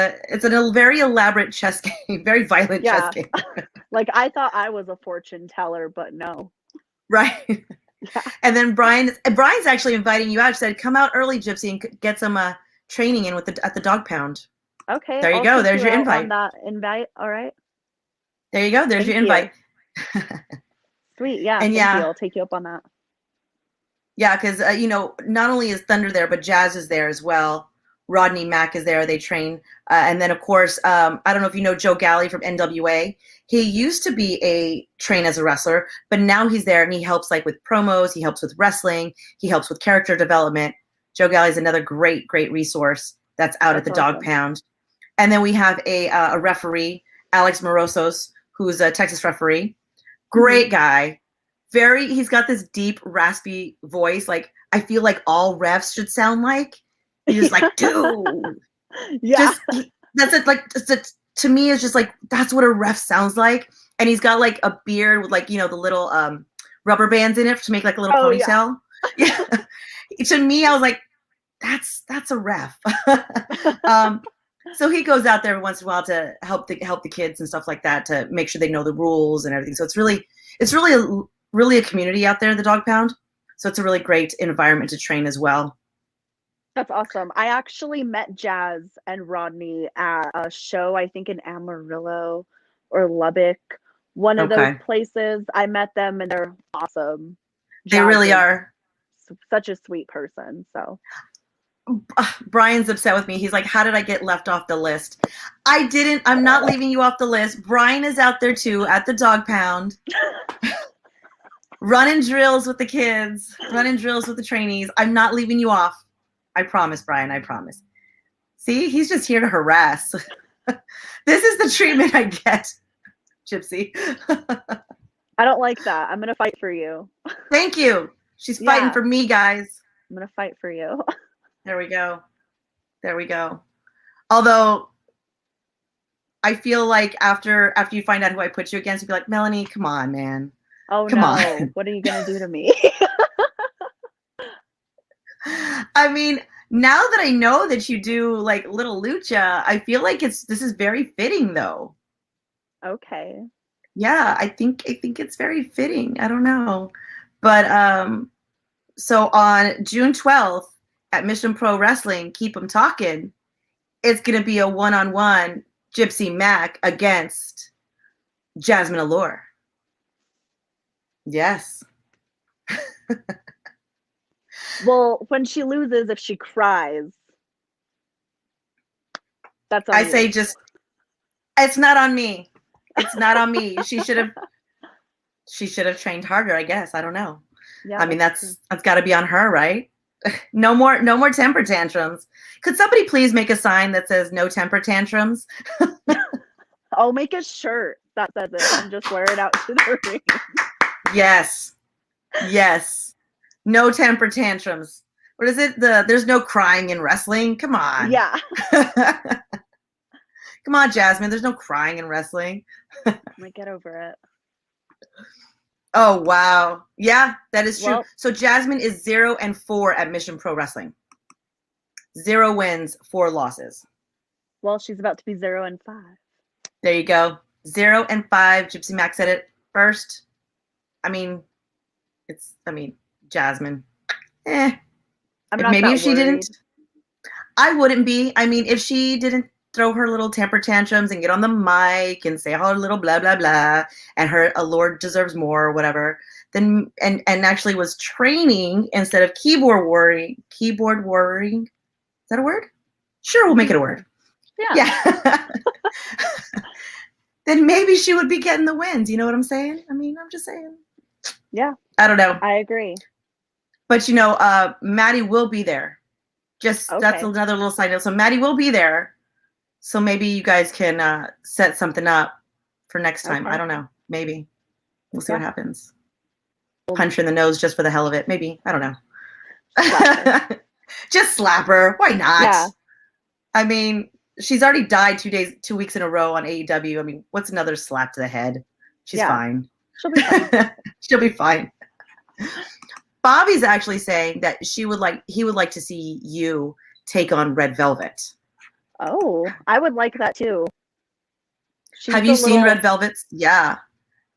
A: a very elaborate chess game, very violent chess game.
B: Like I thought I was a fortune teller, but no.
A: Right.
B: Yeah.
A: And then Brian's actually inviting you out. She said, come out early, Gypsy, and get some training in at the dog pound.
B: Okay.
A: There you go. There's your invite.
B: On that invite. All right.
A: There you go. There's your invite.
B: Sweet. Yeah.
A: And
B: thank you. I'll take you up on that.
A: Yeah, because not only is Thunder there, but Jazz is there as well. Rodney Mack is there. They train, and then of course, I don't know if you know Joe Galley from NWA. He used to be train as a wrestler, but now he's there and he helps like with promos. He helps with wrestling. He helps with character development. Joe Galley is another great resource that's out at the dog pound. And then we have a referee, Alex Morosos, who's a Texas referee. Great guy. He's got this deep, raspy voice. Like I feel like all refs should sound like. He's just like, dude.
B: Yeah.
A: That's it. Like to me, it's just like, that's what a ref sounds like. And he's got like a beard with like, the little rubber bands in it to make like a little ponytail. Yeah. To me, I was like, that's a ref. So he goes out there every once in a while to help the kids and stuff like that, to make sure they know the rules and everything. So it's really a community out there in the dog pound. So it's a really great environment to train as well.
B: That's awesome. I actually met Jazz and Rodney at a show, I think in Amarillo or Lubbock, one of those places. I met them and they're awesome.
A: They really are.
B: Such a sweet person. So
A: Brian's upset with me. He's like, how did I get left off the list? I'm not leaving you off the list. Brian is out there too at the dog pound. running drills with the kids, running drills with the trainees. I'm not leaving you off. I promise, Brian, I promise. See, he's just here to harass. This is the treatment I get, Gypsy.
B: I don't like that. I'm going to fight for you.
A: Thank you. She's fighting for me, guys.
B: I'm going to fight for you.
A: There we go. There we go. Although I feel like after you find out who I put you against, you'll be like, Melanie, come on, man.
B: Oh, come on. What are you going to do to me?
A: I mean, now that I know that you do like little lucha, I feel like this is very fitting though.
B: Okay.
A: Yeah, I think it's very fitting. I don't know. But so on June 12th at Mission Pro Wrestling, Keep 'em Talkin', it's going to be a one-on-one Gypsy Mac against Jasmine Allure. Yes.
B: Well, when she loses, if she cries, that's on
A: I
B: you.
A: say just, it's not on me. It's not on me. She should have trained harder, I guess. I don't know. Yeah, I mean, that's got to be on her, right? No more temper tantrums. Could somebody please make a sign that says no temper tantrums?
B: I'll make a shirt that says it and just wear it out to the ring. Yes.
A: Yes. No temper tantrums. What is it? There's no crying in wrestling. Come on.
B: Yeah.
A: Come on, Jasmine. There's no crying in wrestling.
B: Get over it.
A: Oh, wow. Yeah, that is true. Well, so Jasmine is 0-4 at Mission Pro Wrestling. 0 wins, 4 losses.
B: Well, she's about to be 0-5.
A: There you go. 0-5. Gypsy Mac said it first. I mean, Jasmine.
B: I'm not
A: maybe if she
B: worried.
A: didn't, I wouldn't be. I mean, if she didn't throw her little temper tantrums and get on the mic and say her little blah blah blah, and her Allure deserves more or whatever, then and actually was training instead of keyboard worrying. Is that a word? Sure, we'll make it a word. Yeah. Then maybe she would be getting the wins. You know what I'm saying? I mean, I'm just saying.
B: Yeah.
A: I don't know.
B: I agree.
A: But Maddie will be there. Just That's another little side note. So Maddie will be there. So maybe you guys can set something up for next time. I don't know. Maybe. We'll see what happens. Punch her in the nose just for the hell of it. Maybe. I don't know. Just slap her. Why not? Yeah. I mean, she's already died 2 weeks in a row on AEW. I mean, what's another slap to the head? She's fine.
B: She'll be fine.
A: She'll be fine. Bobby's actually saying that he would like to see you take on Red Velvet.
B: Oh, I would like that too.
A: Have you seen Red Velvet's? Yeah.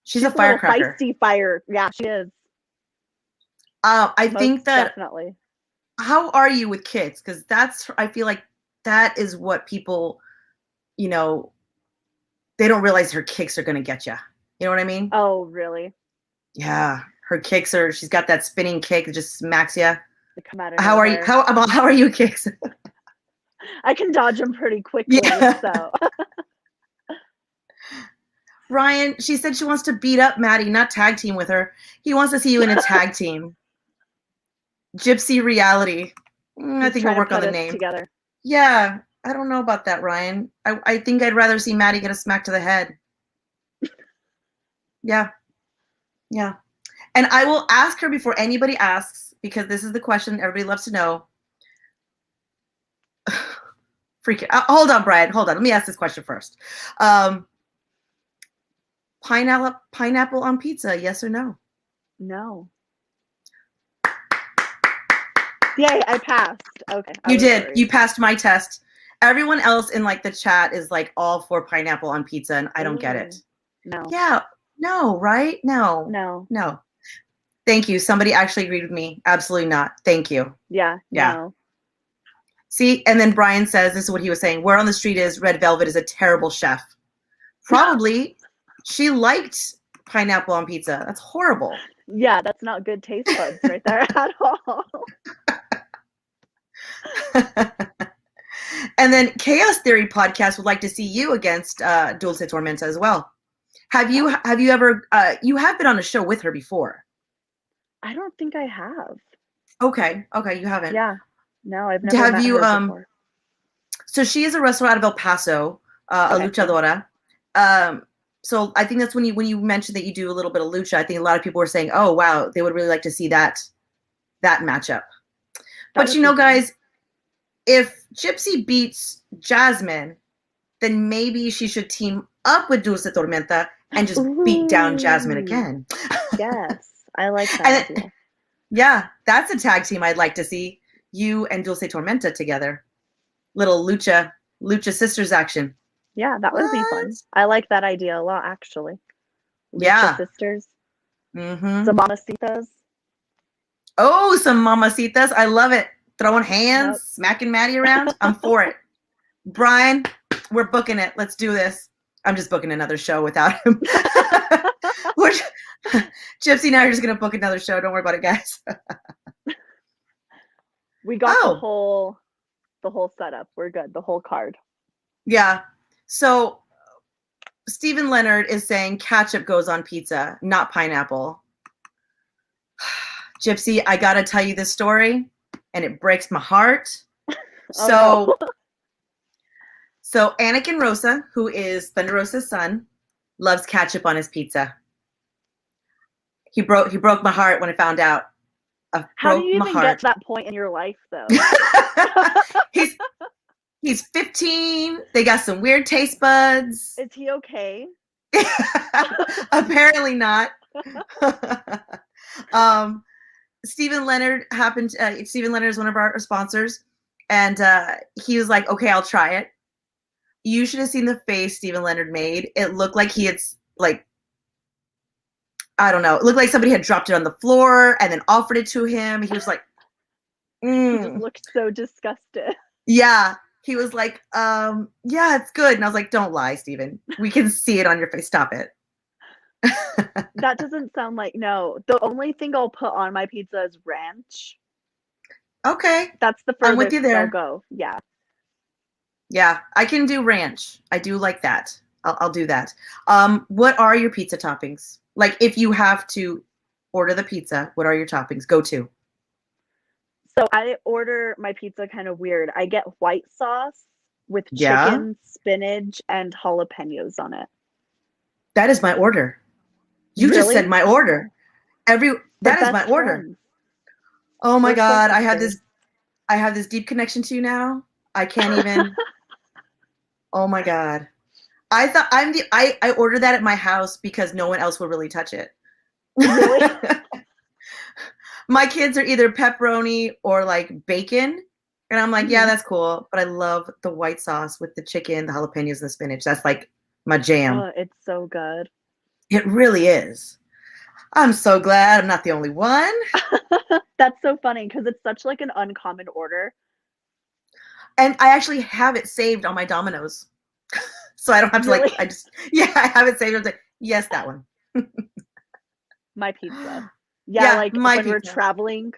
A: She's a firecracker.
B: Feisty fire. Yeah, she is.
A: I think that
B: definitely.
A: How are you with kicks? Because I feel like that is what people, they don't realize her kicks are going to get you. You know what I mean?
B: Oh, really?
A: Yeah. Her kicks she's got that spinning kick that just smacks you.
B: They come out of
A: how
B: nowhere.
A: How are you kicks?
B: I can dodge them pretty quickly, so.
A: Ryan, she said she wants to beat up Maddie, not tag team with her. He wants to see you in a tag team. Gypsy Reality. I think we'll work on the name.
B: Together.
A: Yeah, I don't know about that, Ryan. I think I'd rather see Maddie get a smack to the head. Yeah. Yeah. And I will ask her before anybody asks, because this is the question everybody loves to know. Freak it. Hold on, Brian. Hold on. Let me ask this question first. Pineapple on pizza, yes or no?
B: No. Yay, I passed. Okay.
A: You did. Worried. You passed my test. Everyone else in the chat is all for pineapple on pizza, and I don't get it.
B: No.
A: Yeah. No, right? No. No. Thank you. Somebody actually agreed with me. Absolutely not. Thank you.
B: Yeah. No.
A: See, and then Brian says, this is what he was saying. Word on the street is Red Velvet is a terrible chef. Probably she liked pineapple on pizza. That's horrible.
B: Yeah, that's not good taste buds right there at all.
A: And then Chaos Theory Podcast would like to see you against Dulce Tormenta as well. Have you ever, you have been on a show with her before?
B: I don't think I have.
A: Okay, you haven't.
B: Yeah. No, I've never
A: Have
B: met
A: you,
B: her before.
A: so she is a wrestler out of El Paso, a
B: Okay, cool.
A: luchadora. So I think that's when you mentioned that you do a little bit of lucha, I think a lot of people were saying, oh, wow, they would really like to see that matchup.
B: That
A: But
B: would be fun.
A: guys, if Gypsy beats Jasmine, then maybe she should team up with Dulce Tormenta and just beat down Jasmine
B: Ooh,
A: again.
B: yes. I like that
A: And
B: idea.
A: yeah, that's a tag team I'd like to see. You and Dulce Tormenta together. Little lucha sisters action.
B: Yeah, that would be
A: What?
B: fun. I like that idea a lot, actually. Lucha
A: Yeah.
B: sisters,
A: Mm-hmm.
B: some mamacitas.
A: Oh, some mamacitas. I love it. Throwing hands,
B: Yep.
A: smacking Maddie around. I'm for it. Brian, we're booking it. Let's do this. I'm just booking another show without him. Gypsy and I are just going to book another show. Don't worry about it, guys.
B: We got the whole setup. We're good. The whole card.
A: Yeah. So Stephen Leonard is saying ketchup goes on pizza, not pineapple. Gypsy, I got to tell you this story, and it breaks my heart.
B: Oh, no.
A: So Anakin Rosa, who is Thunder Rosa's son, loves ketchup on his pizza. He broke my heart when I found out.
B: How do you even get to that point in your life, though?
A: He's 15. They got some weird taste buds.
B: Is he okay?
A: Apparently not. Stephen Leonard Stephen Leonard is one of our sponsors, and he was like, okay, I'll try it. You should have seen the face Stephen Leonard made. It looked like he had, like, I don't know. It looked like somebody had dropped it on the floor and then offered it to him. He was like,
B: He just looked so disgusted.
A: Yeah. He was like, yeah, it's good. And I was like, don't lie, Stephen. We can see it on your face. Stop it.
B: That doesn't sound like, no. The only thing I'll put on my pizza is ranch.
A: Okay.
B: That's the
A: I'm with you
B: furthest
A: there.
B: I'll go. Yeah.
A: Yeah, I can do ranch. I do like that. I'll do that. What are your pizza toppings? Like, if you have to order the pizza, what are your toppings? Go to.
B: So I order my pizza kind of weird. I get white sauce with chicken, spinach, and jalapenos on it.
A: That is my order. You just said my order. That is my order.
B: Friends.
A: Oh my God, I have this deep connection to you now. I can't even. Oh my God. I thought I ordered that at my house because no one else would really touch it.
B: Really?
A: My kids are either pepperoni or like bacon. And I'm like, yeah, that's cool. But I love the white sauce with the chicken, the jalapenos, and the spinach. That's like my jam.
B: Oh, it's so good.
A: It really is. I'm so glad I'm not the only one.
B: That's so funny because it's such like an uncommon order.
A: And I actually have it saved on my Domino's. So I don't have to
B: Really?
A: I have it saved. I'm like, yes, that one.
B: My pizza. Yeah, like
A: my
B: when
A: pizza.
B: we're traveling,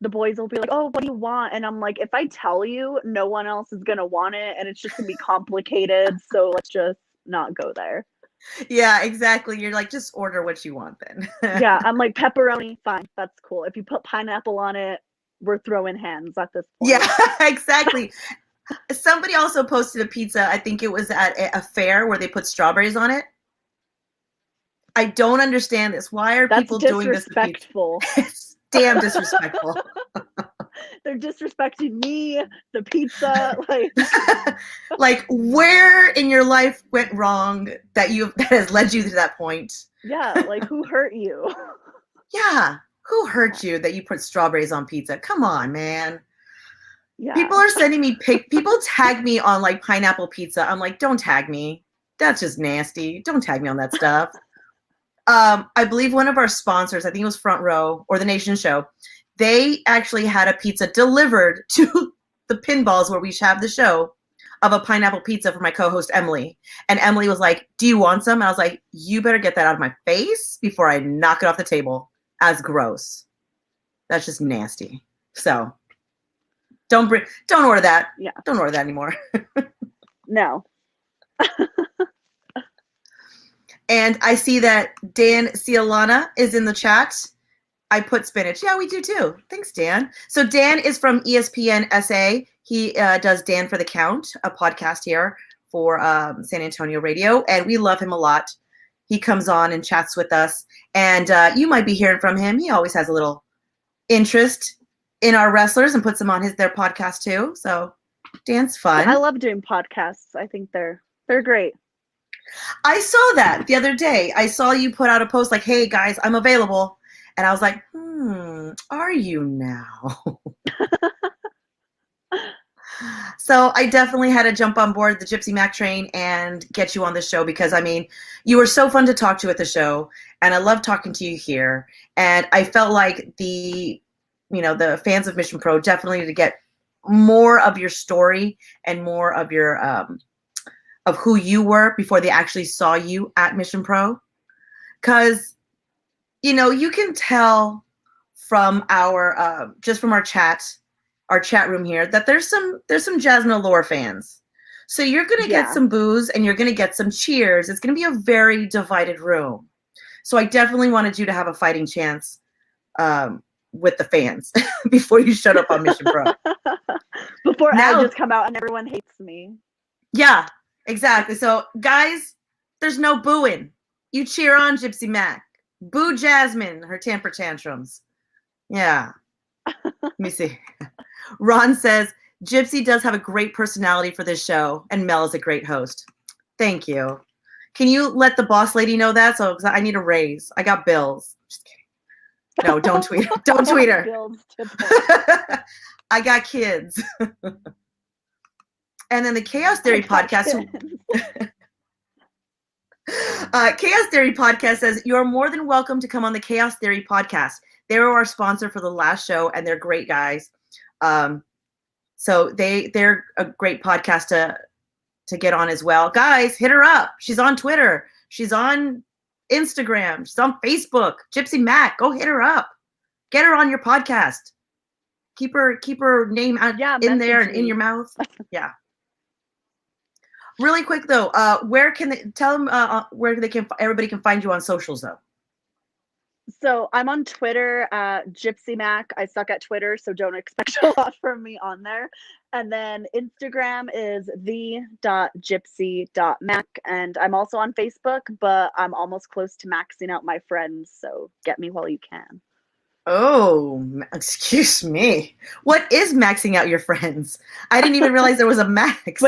B: the boys will be like, oh, what do you want? And I'm like, if I tell you, no one else is going to want it. And it's just going to be complicated. So let's just not go there.
A: Yeah, exactly. You're like, just order what you want then.
B: Yeah, I'm like, pepperoni, fine. That's cool. If you put pineapple on it, we're throwing hands at this point.
A: Yeah, exactly. Somebody also posted a pizza. I think it was at a fair where they put strawberries on it. I don't understand this. Why are people doing this? That's
B: disrespectful.
A: It's damn disrespectful.
B: They're disrespecting me, the pizza.
A: Like, where in your life went wrong that has led you to that point?
B: Yeah, like who hurt you?
A: Yeah, who hurt you that you put strawberries on pizza? Come on, man.
B: Yeah.
A: People are sending me people tag me on like pineapple pizza. I'm like, don't tag me. That's just nasty. Don't tag me on that stuff. I believe one of our sponsors, I think it was Front Row or the Nation Show, they actually had a pizza delivered to the Pinballs where we have the show of a pineapple pizza for my co-host Emily. And Emily was like, do you want some? And I was like, you better get that out of my face before I knock it off the table. As gross. That's just nasty. So don't order that.
B: Yeah.
A: Don't order that anymore.
B: No.
A: And I see that Dan Cialana is in the chat. I put spinach. Yeah, we do too. Thanks, Dan. So Dan is from ESPN SA. He does Dan for the Count, a podcast here for San Antonio radio, and we love him a lot. He comes on and chats with us, and you might be hearing from him. He always has a little interest in our wrestlers and puts them on their podcast too. So Dan's fun.
B: I love doing podcasts. I think they're great.
A: I saw that the other day. I saw you put out a post like, "Hey guys, I'm available," and I was like, are you now? So I definitely had to jump on board the Gypsy Mac train and get you on the show because, I mean, you were so fun to talk to at the show, and I love talking to you here. And I felt like the fans of Mission Pro definitely need to get more of your story and more of your of who you were before they actually saw you at Mission Pro. Because, you can tell from our just from our chat room here that there's some Jasmine Allure fans. So you're gonna get some boos and you're gonna get some cheers. It's gonna be a very divided room. So I definitely wanted you to have a fighting chance with the fans before you showed up on Mission Pro.
B: Before I just come out and everyone hates me.
A: Yeah, exactly. So guys, there's no booing. You cheer on Gypsy Mac. Boo Jasmine, her temper tantrums. Yeah. Let me see. Ron says, Gypsy does have a great personality for this show, and Mel is a great host. Thank you. Can you let the boss lady know that? So I need a raise. I got bills. Just kidding. No, don't tweet her. Don't tweet her.
B: Bills to
A: I got kids. And then the Chaos Theory podcast. Chaos Theory podcast says, you're more than welcome to come on the Chaos Theory podcast. They were our sponsor for the last show, and they're great guys. So they're a great podcast to get on as well. Guys, hit her up. She's on Twitter. She's on Instagram. She's on Facebook. Gypsy Mac, go hit her up. Get her on your podcast. Keep her name out in there and in your mouth. Yeah. Really quick though, where can they tell them where everybody can find you on socials though?
B: So I'm on Twitter at Gypsy Mac. I suck at Twitter, so don't expect a lot from me on there. And then Instagram is the.gypsy.mac. And I'm also on Facebook, but I'm almost close to maxing out my friends. So get me while you can.
A: Oh, excuse me. What is maxing out your friends? I didn't even realize there was a max.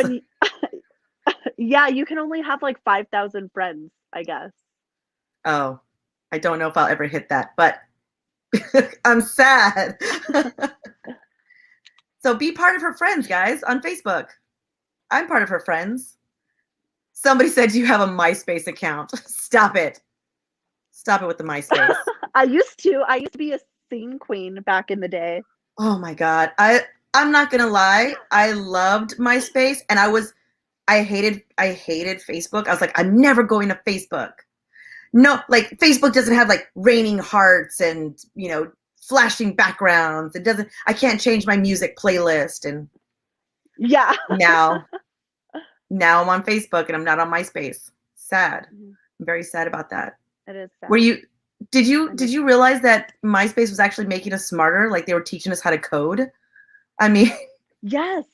B: Yeah, you can only have like 5,000 friends, I guess.
A: Oh. I don't know if I'll ever hit that, but I'm sad. So be part of her friends, guys, on Facebook. I'm part of her friends. Somebody said you have a MySpace account. Stop it. Stop it with the MySpace.
B: I used to be a scene queen back in the day.
A: Oh my God. I'm not gonna lie. I loved MySpace and I hated Facebook. I was like, I'm never going to Facebook. No, like Facebook doesn't have like raining hearts and, flashing backgrounds. I can't change my music playlist. And
B: yeah,
A: now I'm on Facebook and I'm not on MySpace. Sad. I'm very sad about that.
B: It is sad.
A: Did you realize that MySpace was actually making us smarter? Like they were teaching us how to code? I mean,
B: yes.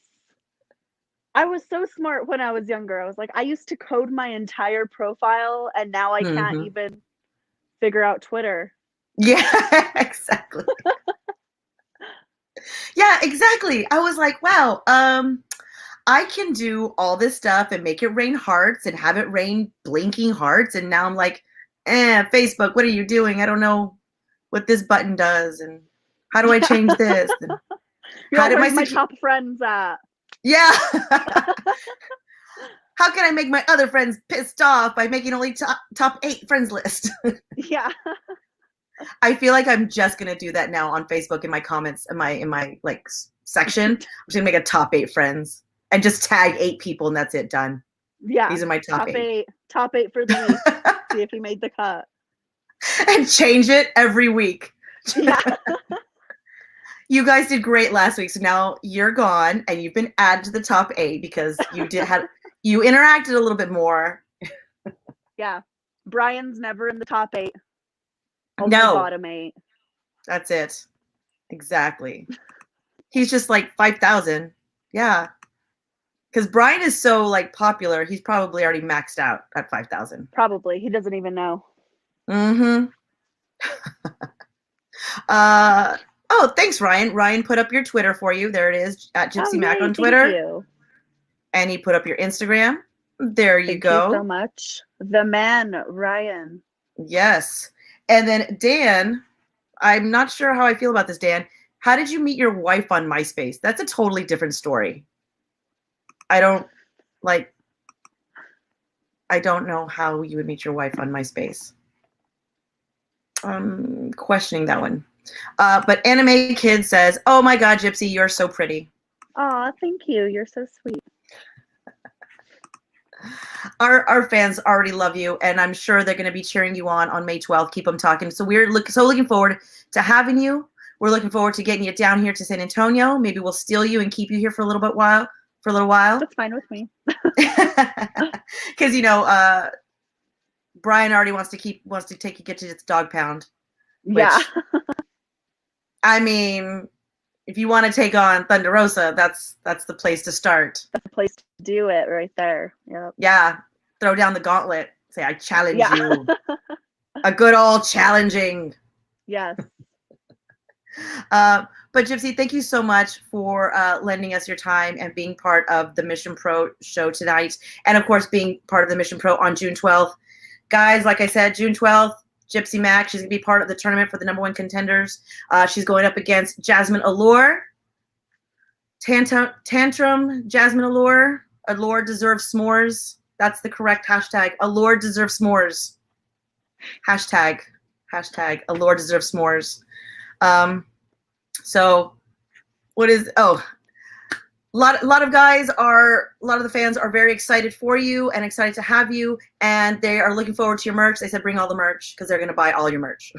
B: I was so smart when I was younger. I was like, I used to code my entire profile, and now I can't even figure out Twitter.
A: Yeah, exactly. Yeah, exactly. I was like, wow, I can do all this stuff and make it rain hearts and have it rain blinking hearts. And now I'm like, Facebook, what are you doing? I don't know what this button does. And how do I change this? And
B: how did my top friends at?
A: Yeah. How can I make my other friends pissed off by making only top 8 friends list?
B: Yeah.
A: I feel like I'm just gonna do that now on Facebook in my comments in my like section. I'm just gonna make a top 8 friends and just tag 8 people and that's it, done.
B: Yeah.
A: These are my top 8.
B: Top 8 for the week. See if you made the cut.
A: And change it every week.
B: Yeah.
A: You guys did great last week, so now you're gone and you've been added to the top 8 because you interacted a little bit more.
B: Yeah. Brian's never in the top 8.
A: No.
B: Bottom 8.
A: That's it. Exactly. He's just like 5,000. Yeah. Because Brian is so like popular, he's probably already maxed out at 5,000.
B: Probably. He doesn't even know.
A: Mm-hmm. Oh, thanks, Ryan. Ryan put up your Twitter for you. There it is, at Gypsy Mac on Twitter.
B: Thank you.
A: And he put up your Instagram. There you go.
B: Thank you so much. The man, Ryan.
A: Yes. And then Dan, I'm not sure how I feel about this, Dan. How did you meet your wife on MySpace? That's a totally different story. I don't know how you would meet your wife on MySpace. I'm questioning that one. But Anime Kid says, "Oh my God, Gypsy, you're so pretty."
B: Aw, thank you. You're so sweet.
A: Our fans already love you, and I'm sure they're going to be cheering you on May 12th. Keep them talking. So we're looking forward to having you. We're looking forward to getting you down here to San Antonio. Maybe we'll steal you and keep you here for a little while.
B: That's fine with me.
A: Because Brian already wants to get to its dog pound.
B: Yeah.
A: I mean, if you want to take on Thunder Rosa, that's the place to start.
B: That's the place to do it right there. Yep.
A: Yeah. Throw down the gauntlet. Say, I challenge you. A good old challenging.
B: Yes.
A: But Gypsy, thank you so much for lending us your time and being part of the Mission Pro show tonight. And of course, being part of the Mission Pro on June 12th. Guys, like I said, June 12th, Gypsy Mac, she's going to be part of the tournament for the #1 contenders. She's going up against Jasmine Allure. Tantrum, Jasmine Allure. Allure deserves s'mores. That's the correct hashtag. Allure deserves s'mores. Hashtag Allure deserves s'mores. So what is, a lot of the fans are very excited for you and excited to have you, and they are looking forward to your merch. They said bring all the merch because they're going to buy all your merch.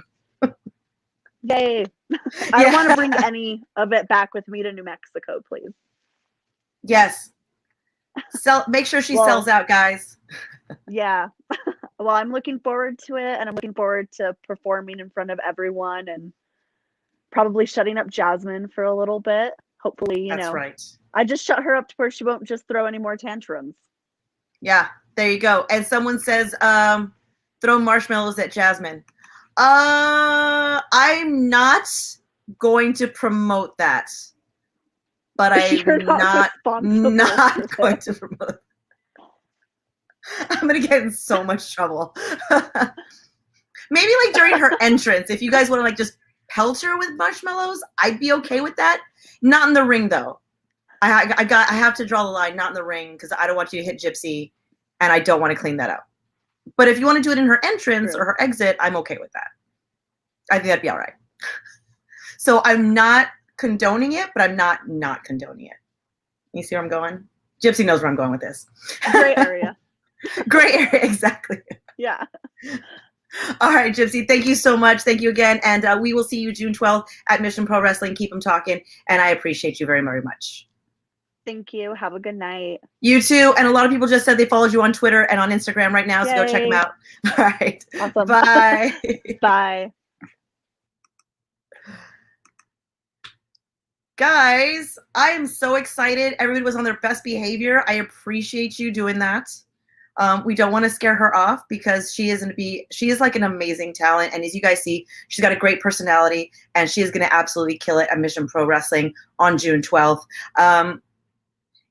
B: Yay. I don't want to bring any of it back with me to New Mexico, please.
A: Yes. Make sure she sells out, guys.
B: Yeah. Well, I'm looking forward to it, and I'm looking forward to performing in front of everyone and probably shutting up Jasmine for a little bit. Hopefully,
A: That's right.
B: I just shut her up to where she won't just throw any more tantrums.
A: Yeah, there you go. And someone says, throw marshmallows at Jasmine. I'm not going to promote that. But I'm not going to promote. I'm going to get in so much trouble. Maybe like during her entrance, if you guys want to like just pelt her with marshmallows, I'd be okay with that. Not in the ring though. I have to draw the line, not in the ring, because I don't want you to hit Gypsy, and I don't want to clean that up. But if you want to do it in her entrance or her exit, I'm okay with that. I think that'd be all right. So I'm not condoning it, but I'm not condoning it. You see where I'm going? Gypsy knows where I'm going with this.
B: Gray area.
A: Gray area, exactly.
B: Yeah.
A: All right, Gypsy, thank you so much. Thank you again. And we will see you June 12th at Mission Pro Wrestling. Keep them talking. And I appreciate you very, very much.
B: Thank you. Have a good night.
A: You too. And a lot of people just said they followed you on Twitter and on Instagram right now. So go check them out. All right.
B: Awesome.
A: Bye.
B: Bye.
A: Guys, I am so excited. Everybody was on their best behavior. I appreciate you doing that. We don't want to scare her off because she is like an amazing talent. And as you guys see, she's got a great personality, and she is going to absolutely kill it at Mission Pro Wrestling on June 12th.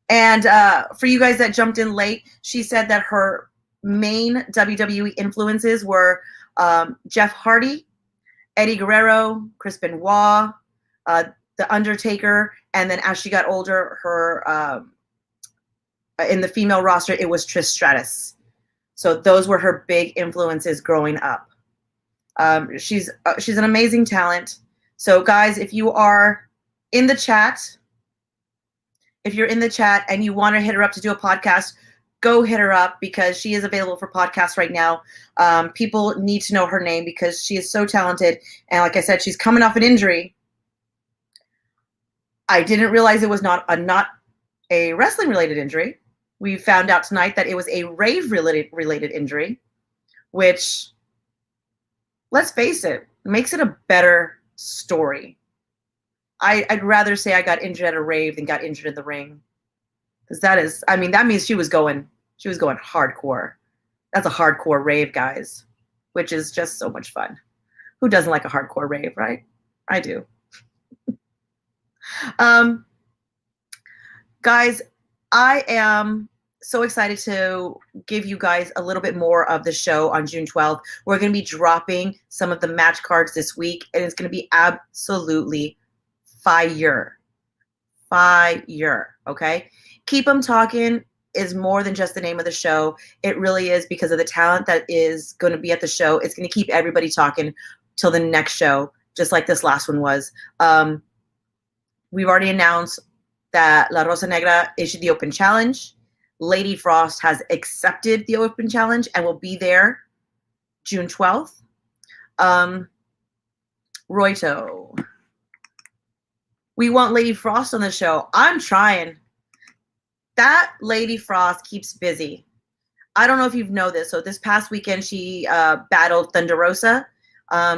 A: And for you guys that jumped in late, she said that her main WWE influences were Jeff Hardy, Eddie Guerrero, Chris Benoit, The Undertaker, and then as she got older, her in the female roster, it was Trish Stratus. So those were her big influences growing up. She's an amazing talent. So guys, if you are in the chat, and you want to hit her up to do a podcast, go hit her up because she is available for podcasts right now. People need to know her name because she is so talented. And like I said, she's coming off an injury. I didn't realize it was not a wrestling related injury. We found out tonight that it was a rave related injury, which, let's face it, makes it a better story. I'd rather say I got injured at a rave than got injured in the ring. Because that means she was going hardcore. That's a hardcore rave, guys, which is just so much fun. Who doesn't like a hardcore rave, right? I do. Guys, I am so excited to give you guys a little bit more of the show on June 12th. We're going to be dropping some of the match cards this week, and it's going to be absolutely fire. Okay? Keep 'em Talkin' is more than just the name of the show. It really is because of the talent that is going to be at the show. It's going to keep everybody talking till the next show, just like this last one was. We've already announced that La Rosa Negra issued the open challenge. Lady Frost has accepted the open challenge and will be there June 12th. Roito. We want Lady Frost on the show. I'm trying. That Lady Frost keeps busy. I don't know if you know this. So this past weekend, she battled Thunder Rosa.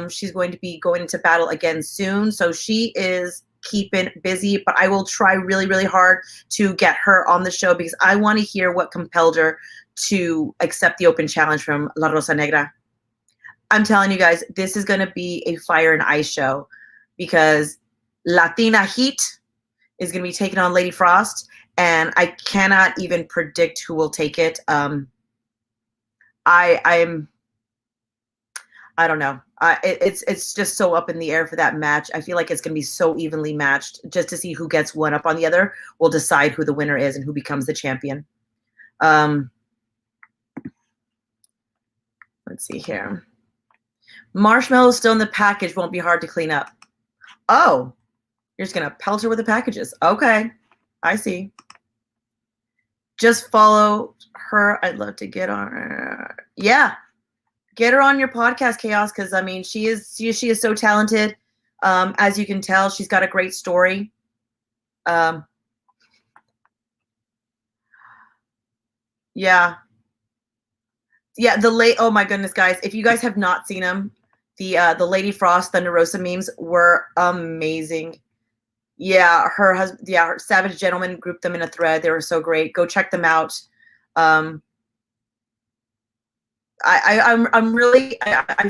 A: She's going to be going into battle again soon. So she is keeping busy, but I will try really, really hard to get her on the show because I want to hear what compelled her to accept the open challenge from La Rosa Negra. I'm telling you guys, this is going to be a fire and ice show because Latina Heat is going to be taking on Lady Frost, and I cannot even predict who will take it. I don't know. It's just so up in the air for that match. I feel like it's going to be so evenly matched. Just to see who gets one up on the other will decide who the winner is and who becomes the champion. Let's see here. Marshmallow still in the package. Won't be hard to clean up. Oh, you're just going to pelt her with the packages. Okay. I see. Just follow her. I'd love to get on her. Yeah. Get her on your podcast, Chaos, because I mean she is so talented. As you can tell, she's got a great story. Yeah. Oh my goodness, guys! If you guys have not seen them, the Lady Frost Thunder Rosa memes were amazing. Yeah, her Savage Gentleman grouped them in a thread. They were so great. Go check them out. I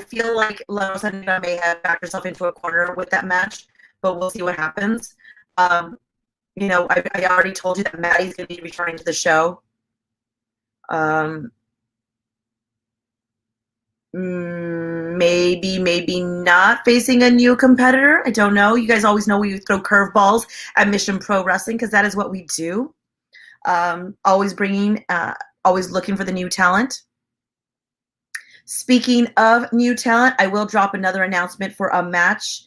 A: feel like La Rosa Negra may have backed herself into a corner with that match, but we'll see what happens. I already told you that Maddie's going to be returning to the show. Maybe not facing a new competitor. I don't know. You guys always know we throw curveballs at Mission Pro Wrestling because that is what we do. Always looking for the new talent. Speaking of new talent, I will drop another announcement for a match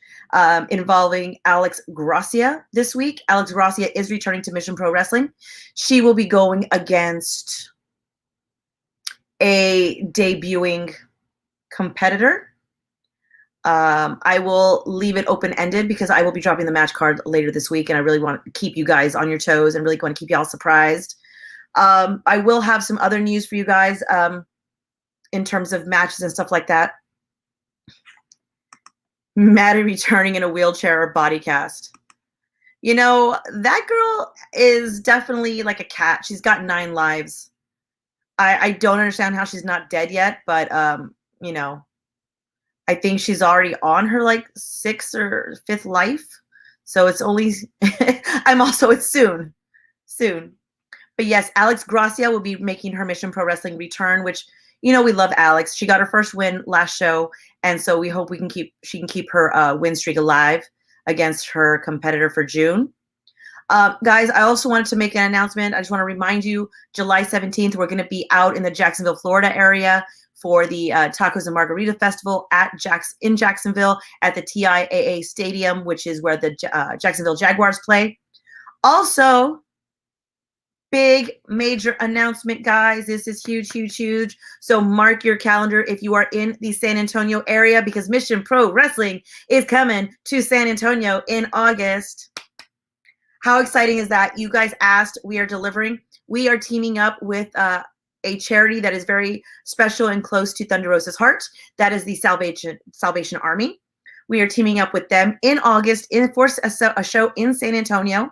A: involving Alex Gracia this week. Alex Gracia is returning to Mission Pro Wrestling. She will be going against a debuting competitor. I will leave it open-ended because I will be dropping the match card later this week, and I really want to keep you guys on your toes and really want to keep y'all surprised. I will have some other news for you guys in terms of matches and stuff like that. Maddie returning in a wheelchair or body cast. That girl is definitely like a cat. She's got 9 lives. I don't understand how she's not dead yet, but I think she's already on her 6th or 5th life. So it's only it's soon. But yes, Alex Gracia will be making her Mission Pro Wrestling return, which we love Alex. She got her first win last show, and so we hope she can keep her win streak alive against her competitor for June. Guys, I also wanted to make an announcement. I just want to remind you, July 17th, we're going to be out in the Jacksonville, Florida area for the Tacos and Margarita Festival in Jacksonville at the TIAA Stadium, which is where the Jacksonville Jaguars play. Also, big major announcement, guys. This is huge. So mark your calendar if you are in the San Antonio area because Mission Pro Wrestling is coming to San Antonio in August. How exciting is that? You guys asked, we are delivering. We are teaming up with a charity that is very special and close to Thunder Rosa's heart. That is the Salvation Army. We are teaming up with them in August for a show in San Antonio.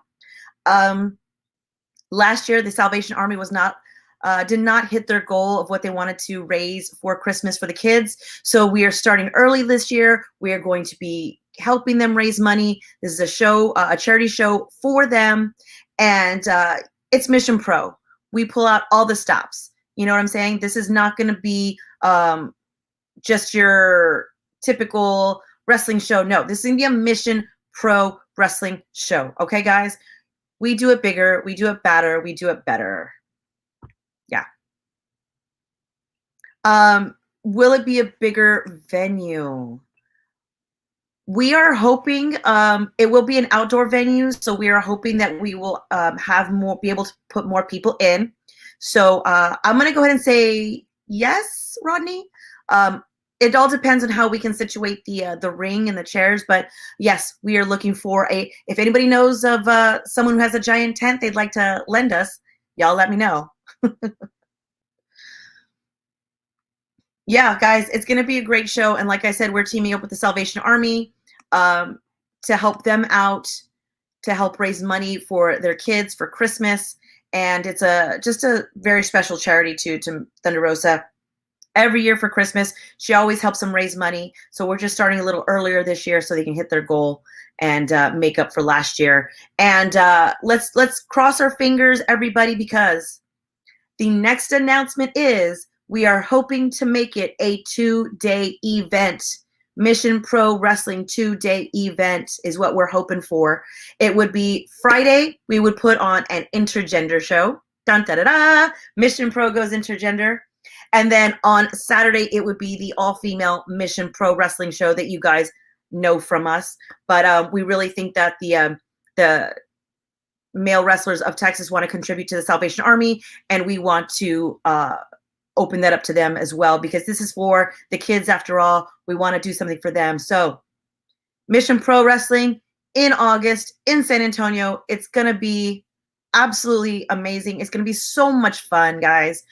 A: Last year, the Salvation Army did not hit their goal of what they wanted to raise for Christmas for the kids. So we are starting early this year. We are going to be helping them raise money. This is a show, a charity show for them, and it's Mission Pro. We pull out all the stops. You know what I'm saying? This is not going to be just your typical wrestling show. No, this is going to be a Mission Pro wrestling show. Okay, guys? We do it bigger. We do it better. We do it better. Yeah. Will it be a bigger venue? We are hoping it will be an outdoor venue, so we are hoping that we will be able to put more people in. So I'm going to go ahead and say yes, Rodney. It all depends on how we can situate the ring and the chairs, but yes, we are looking for if anybody knows of someone who has a giant tent they'd like to lend us, y'all let me know. Yeah, guys, it's going to be a great show. And like I said, we're teaming up with the Salvation Army to help them out, to help raise money for their kids for Christmas. And it's just a very special charity to Thunder Rosa. Every year for Christmas, she always helps them raise money. So we're just starting a little earlier this year so they can hit their goal and make up for last year. And let's cross our fingers, everybody, because the next announcement is we are hoping to make it a 2-day event. Mission Pro Wrestling 2-day event is what we're hoping for. It would be Friday. We would put on an intergender show. Dun, da, da, da. Mission Pro goes intergender. And then on Saturday, it would be the all-female Mission Pro Wrestling show that you guys know from us. But we really think that the male wrestlers of Texas want to contribute to the Salvation Army, and we want to open that up to them as well, because this is for the kids after all. We want to do something for them. So Mission Pro Wrestling in August in San Antonio. It's going to be absolutely amazing. It's going to be so much fun, guys.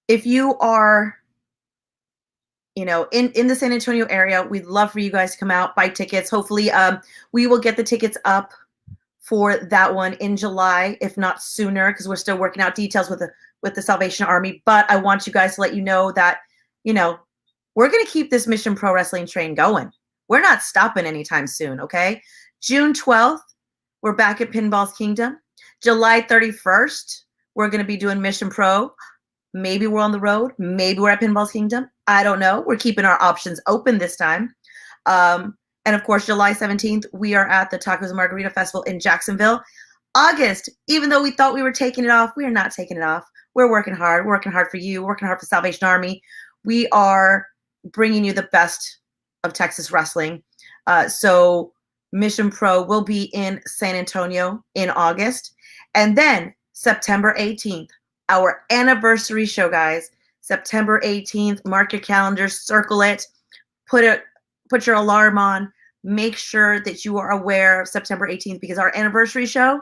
A: If you are, in the San Antonio area, we'd love for you guys to come out, buy tickets. Hopefully, we will get the tickets up for that one in July, if not sooner, because we're still working out details with the Salvation Army. But I want you guys to let you know that, we're going to keep this Mission Pro Wrestling train going. We're not stopping anytime soon, okay? June 12th, we're back at Pinball's Kingdom. July 31st, we're going to be doing Mission Pro. Maybe we're on the road. Maybe we're at Pinball's Kingdom. I don't know. We're keeping our options open this time. And of course, July 17th, we are at the Tacos and Margarita Festival in Jacksonville. August, even though we thought we were taking it off, we are not taking it off. We're working hard. We're working hard for you. We're working hard for Salvation Army. We are bringing you the best of Texas wrestling. So Mission Pro will be in San Antonio in August. And then September 18th, our anniversary show, guys. September 18th, mark your calendars, circle it, put your alarm on. Make sure that you are aware of September 18th, because our anniversary show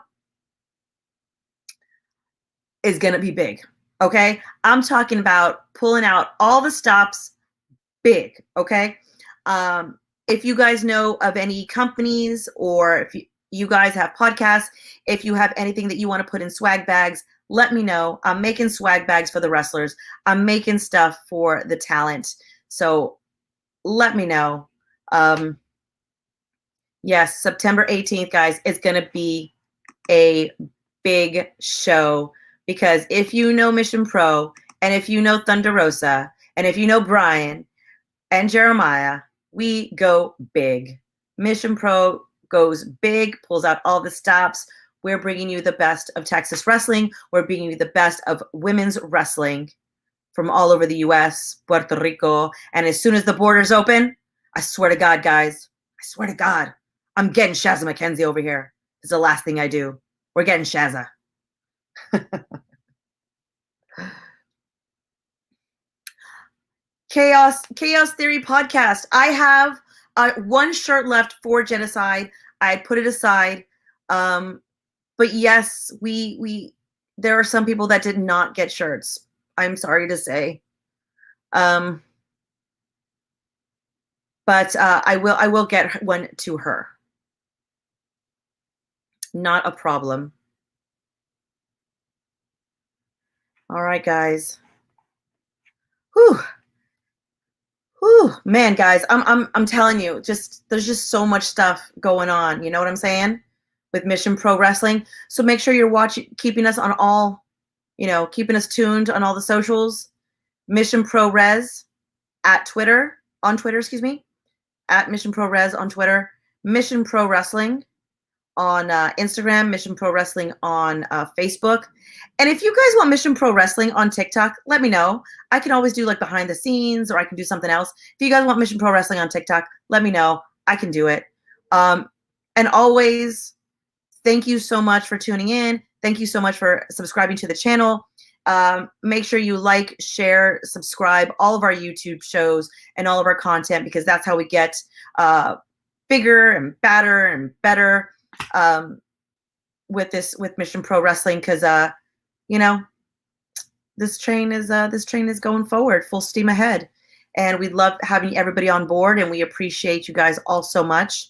A: is going to be big, okay? I'm talking about pulling out all the stops big, okay? If you guys know of any companies, or if you guys have podcasts, if you have anything that you want to put in swag bags, let me know. I'm making swag bags for the wrestlers. I'm making stuff for the talent. So let me know. Yes, September 18th, guys, it's going to be a big show, because if you know Mission Pro, and if you know Thunder Rosa, and if you know Brian and Jeremiah, we go big. Mission Pro goes big, pulls out all the stops. We're bringing you the best of Texas wrestling. We're bringing you the best of women's wrestling from all over the U.S., Puerto Rico. And as soon as the borders open, I swear to God, guys, I swear to God, I'm getting Shazza McKenzie over here. It's the last thing I do. We're getting Shazza. Chaos Theory Podcast. I have one shirt left for Genocide. I put it aside. But yes, there are some people that did not get shirts. I'm sorry to say. but I will get one to her. Not a problem. All right, guys. Whew. Whew, man, guys, I'm telling you, there's just so much stuff going on. You know what I'm saying? With Mission Pro Wrestling. So make sure you're keeping us on all, keeping us tuned on all the socials. Mission Pro Res on Twitter, excuse me, at Mission Pro Res on Twitter, Mission Pro Wrestling on Instagram, Mission Pro Wrestling on Facebook. And if you guys want Mission Pro Wrestling on TikTok, let me know. I can always do like behind the scenes, or I can do something else. If you guys want Mission Pro Wrestling on TikTok, let me know. I can do it. And always, thank you so much for tuning in. Thank you so much for subscribing to the channel. Make sure you like, share, subscribe all of our YouTube shows and all of our content, because that's how we get bigger and badder and better with Mission Pro Wrestling, because this train is going forward full steam ahead, and we love having everybody on board, and we appreciate you guys all so much.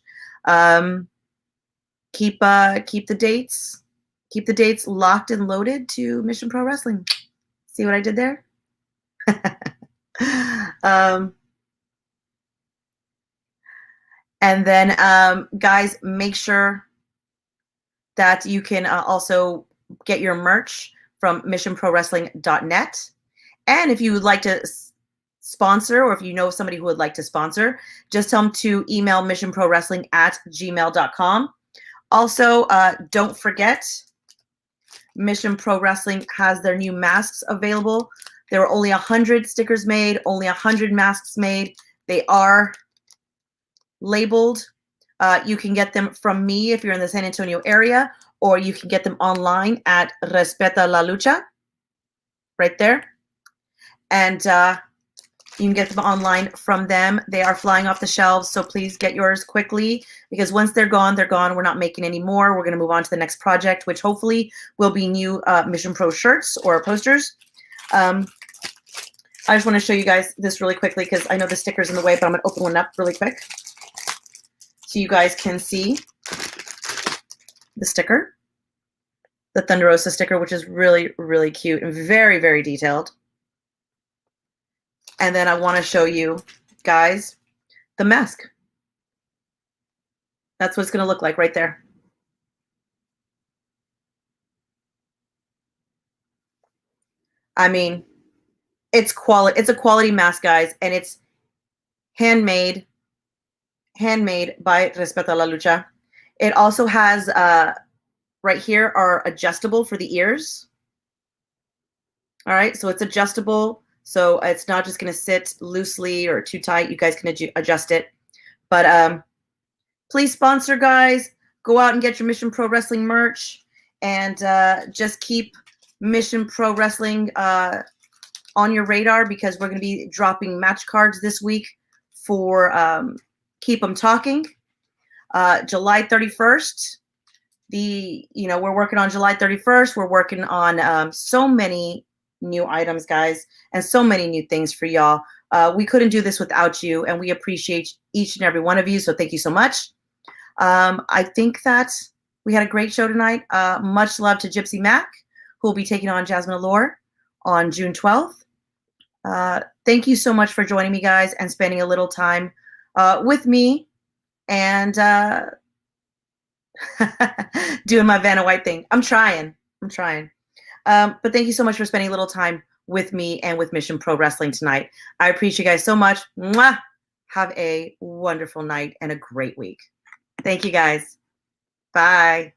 A: Keep the dates locked and loaded to Mission Pro Wrestling. See what I did there? And then guys, make sure that you can also get your merch from missionprowrestling.net. And if you would like to sponsor, or if you know somebody who would like to sponsor, just tell them to email missionprowrestling@gmail.com. Also, don't forget, Mission Pro Wrestling has their new masks available. There were only 100 stickers made, only 100 masks made. They are labeled. You can get them from me if you're in the San Antonio area, or you can get them online at Respeta la Lucha, right there. And you can get them online from them. They are flying off the shelves, so please get yours quickly, because once they're gone, they're gone. We're not making any more. We're going to move on to the next project, which hopefully will be new Mission Pro shirts or posters. I just want to show you guys this really quickly, because I know the sticker's in the way, but I'm going to open one up really quick so you guys can see the sticker, the Thunder Rosa sticker, which is really, really cute and very, very detailed. And then I want to show you guys the mask. That's what it's going to look like right there. I mean, it's quality. It's a quality mask, guys, and it's handmade by Respeta la Lucha. It also has right here are adjustable for the ears. All right, so it's adjustable. So it's not just going to sit loosely or too tight. You guys can adjust it. But please sponsor, guys. Go out and get your Mission Pro Wrestling merch, and just keep Mission Pro Wrestling on your radar, because we're going to be dropping match cards this week for Keep 'em Talking. July 31st. We're working on July 31st. We're working on so many new items, guys, and so many new things for y'all. We couldn't do this without you, and we appreciate each and every one of you, so thank you so much. I think that we had a great show tonight. Much love to Gypsy Mac, who will be taking on Jasmine Allure on June 12th. Thank you so much for joining me, guys, and spending a little time with me, and doing my Vanna White thing. I'm trying. But thank you so much for spending a little time with me and with Mission Pro Wrestling tonight. I appreciate you guys so much. Mwah! Have a wonderful night and a great week. Thank you, guys. Bye.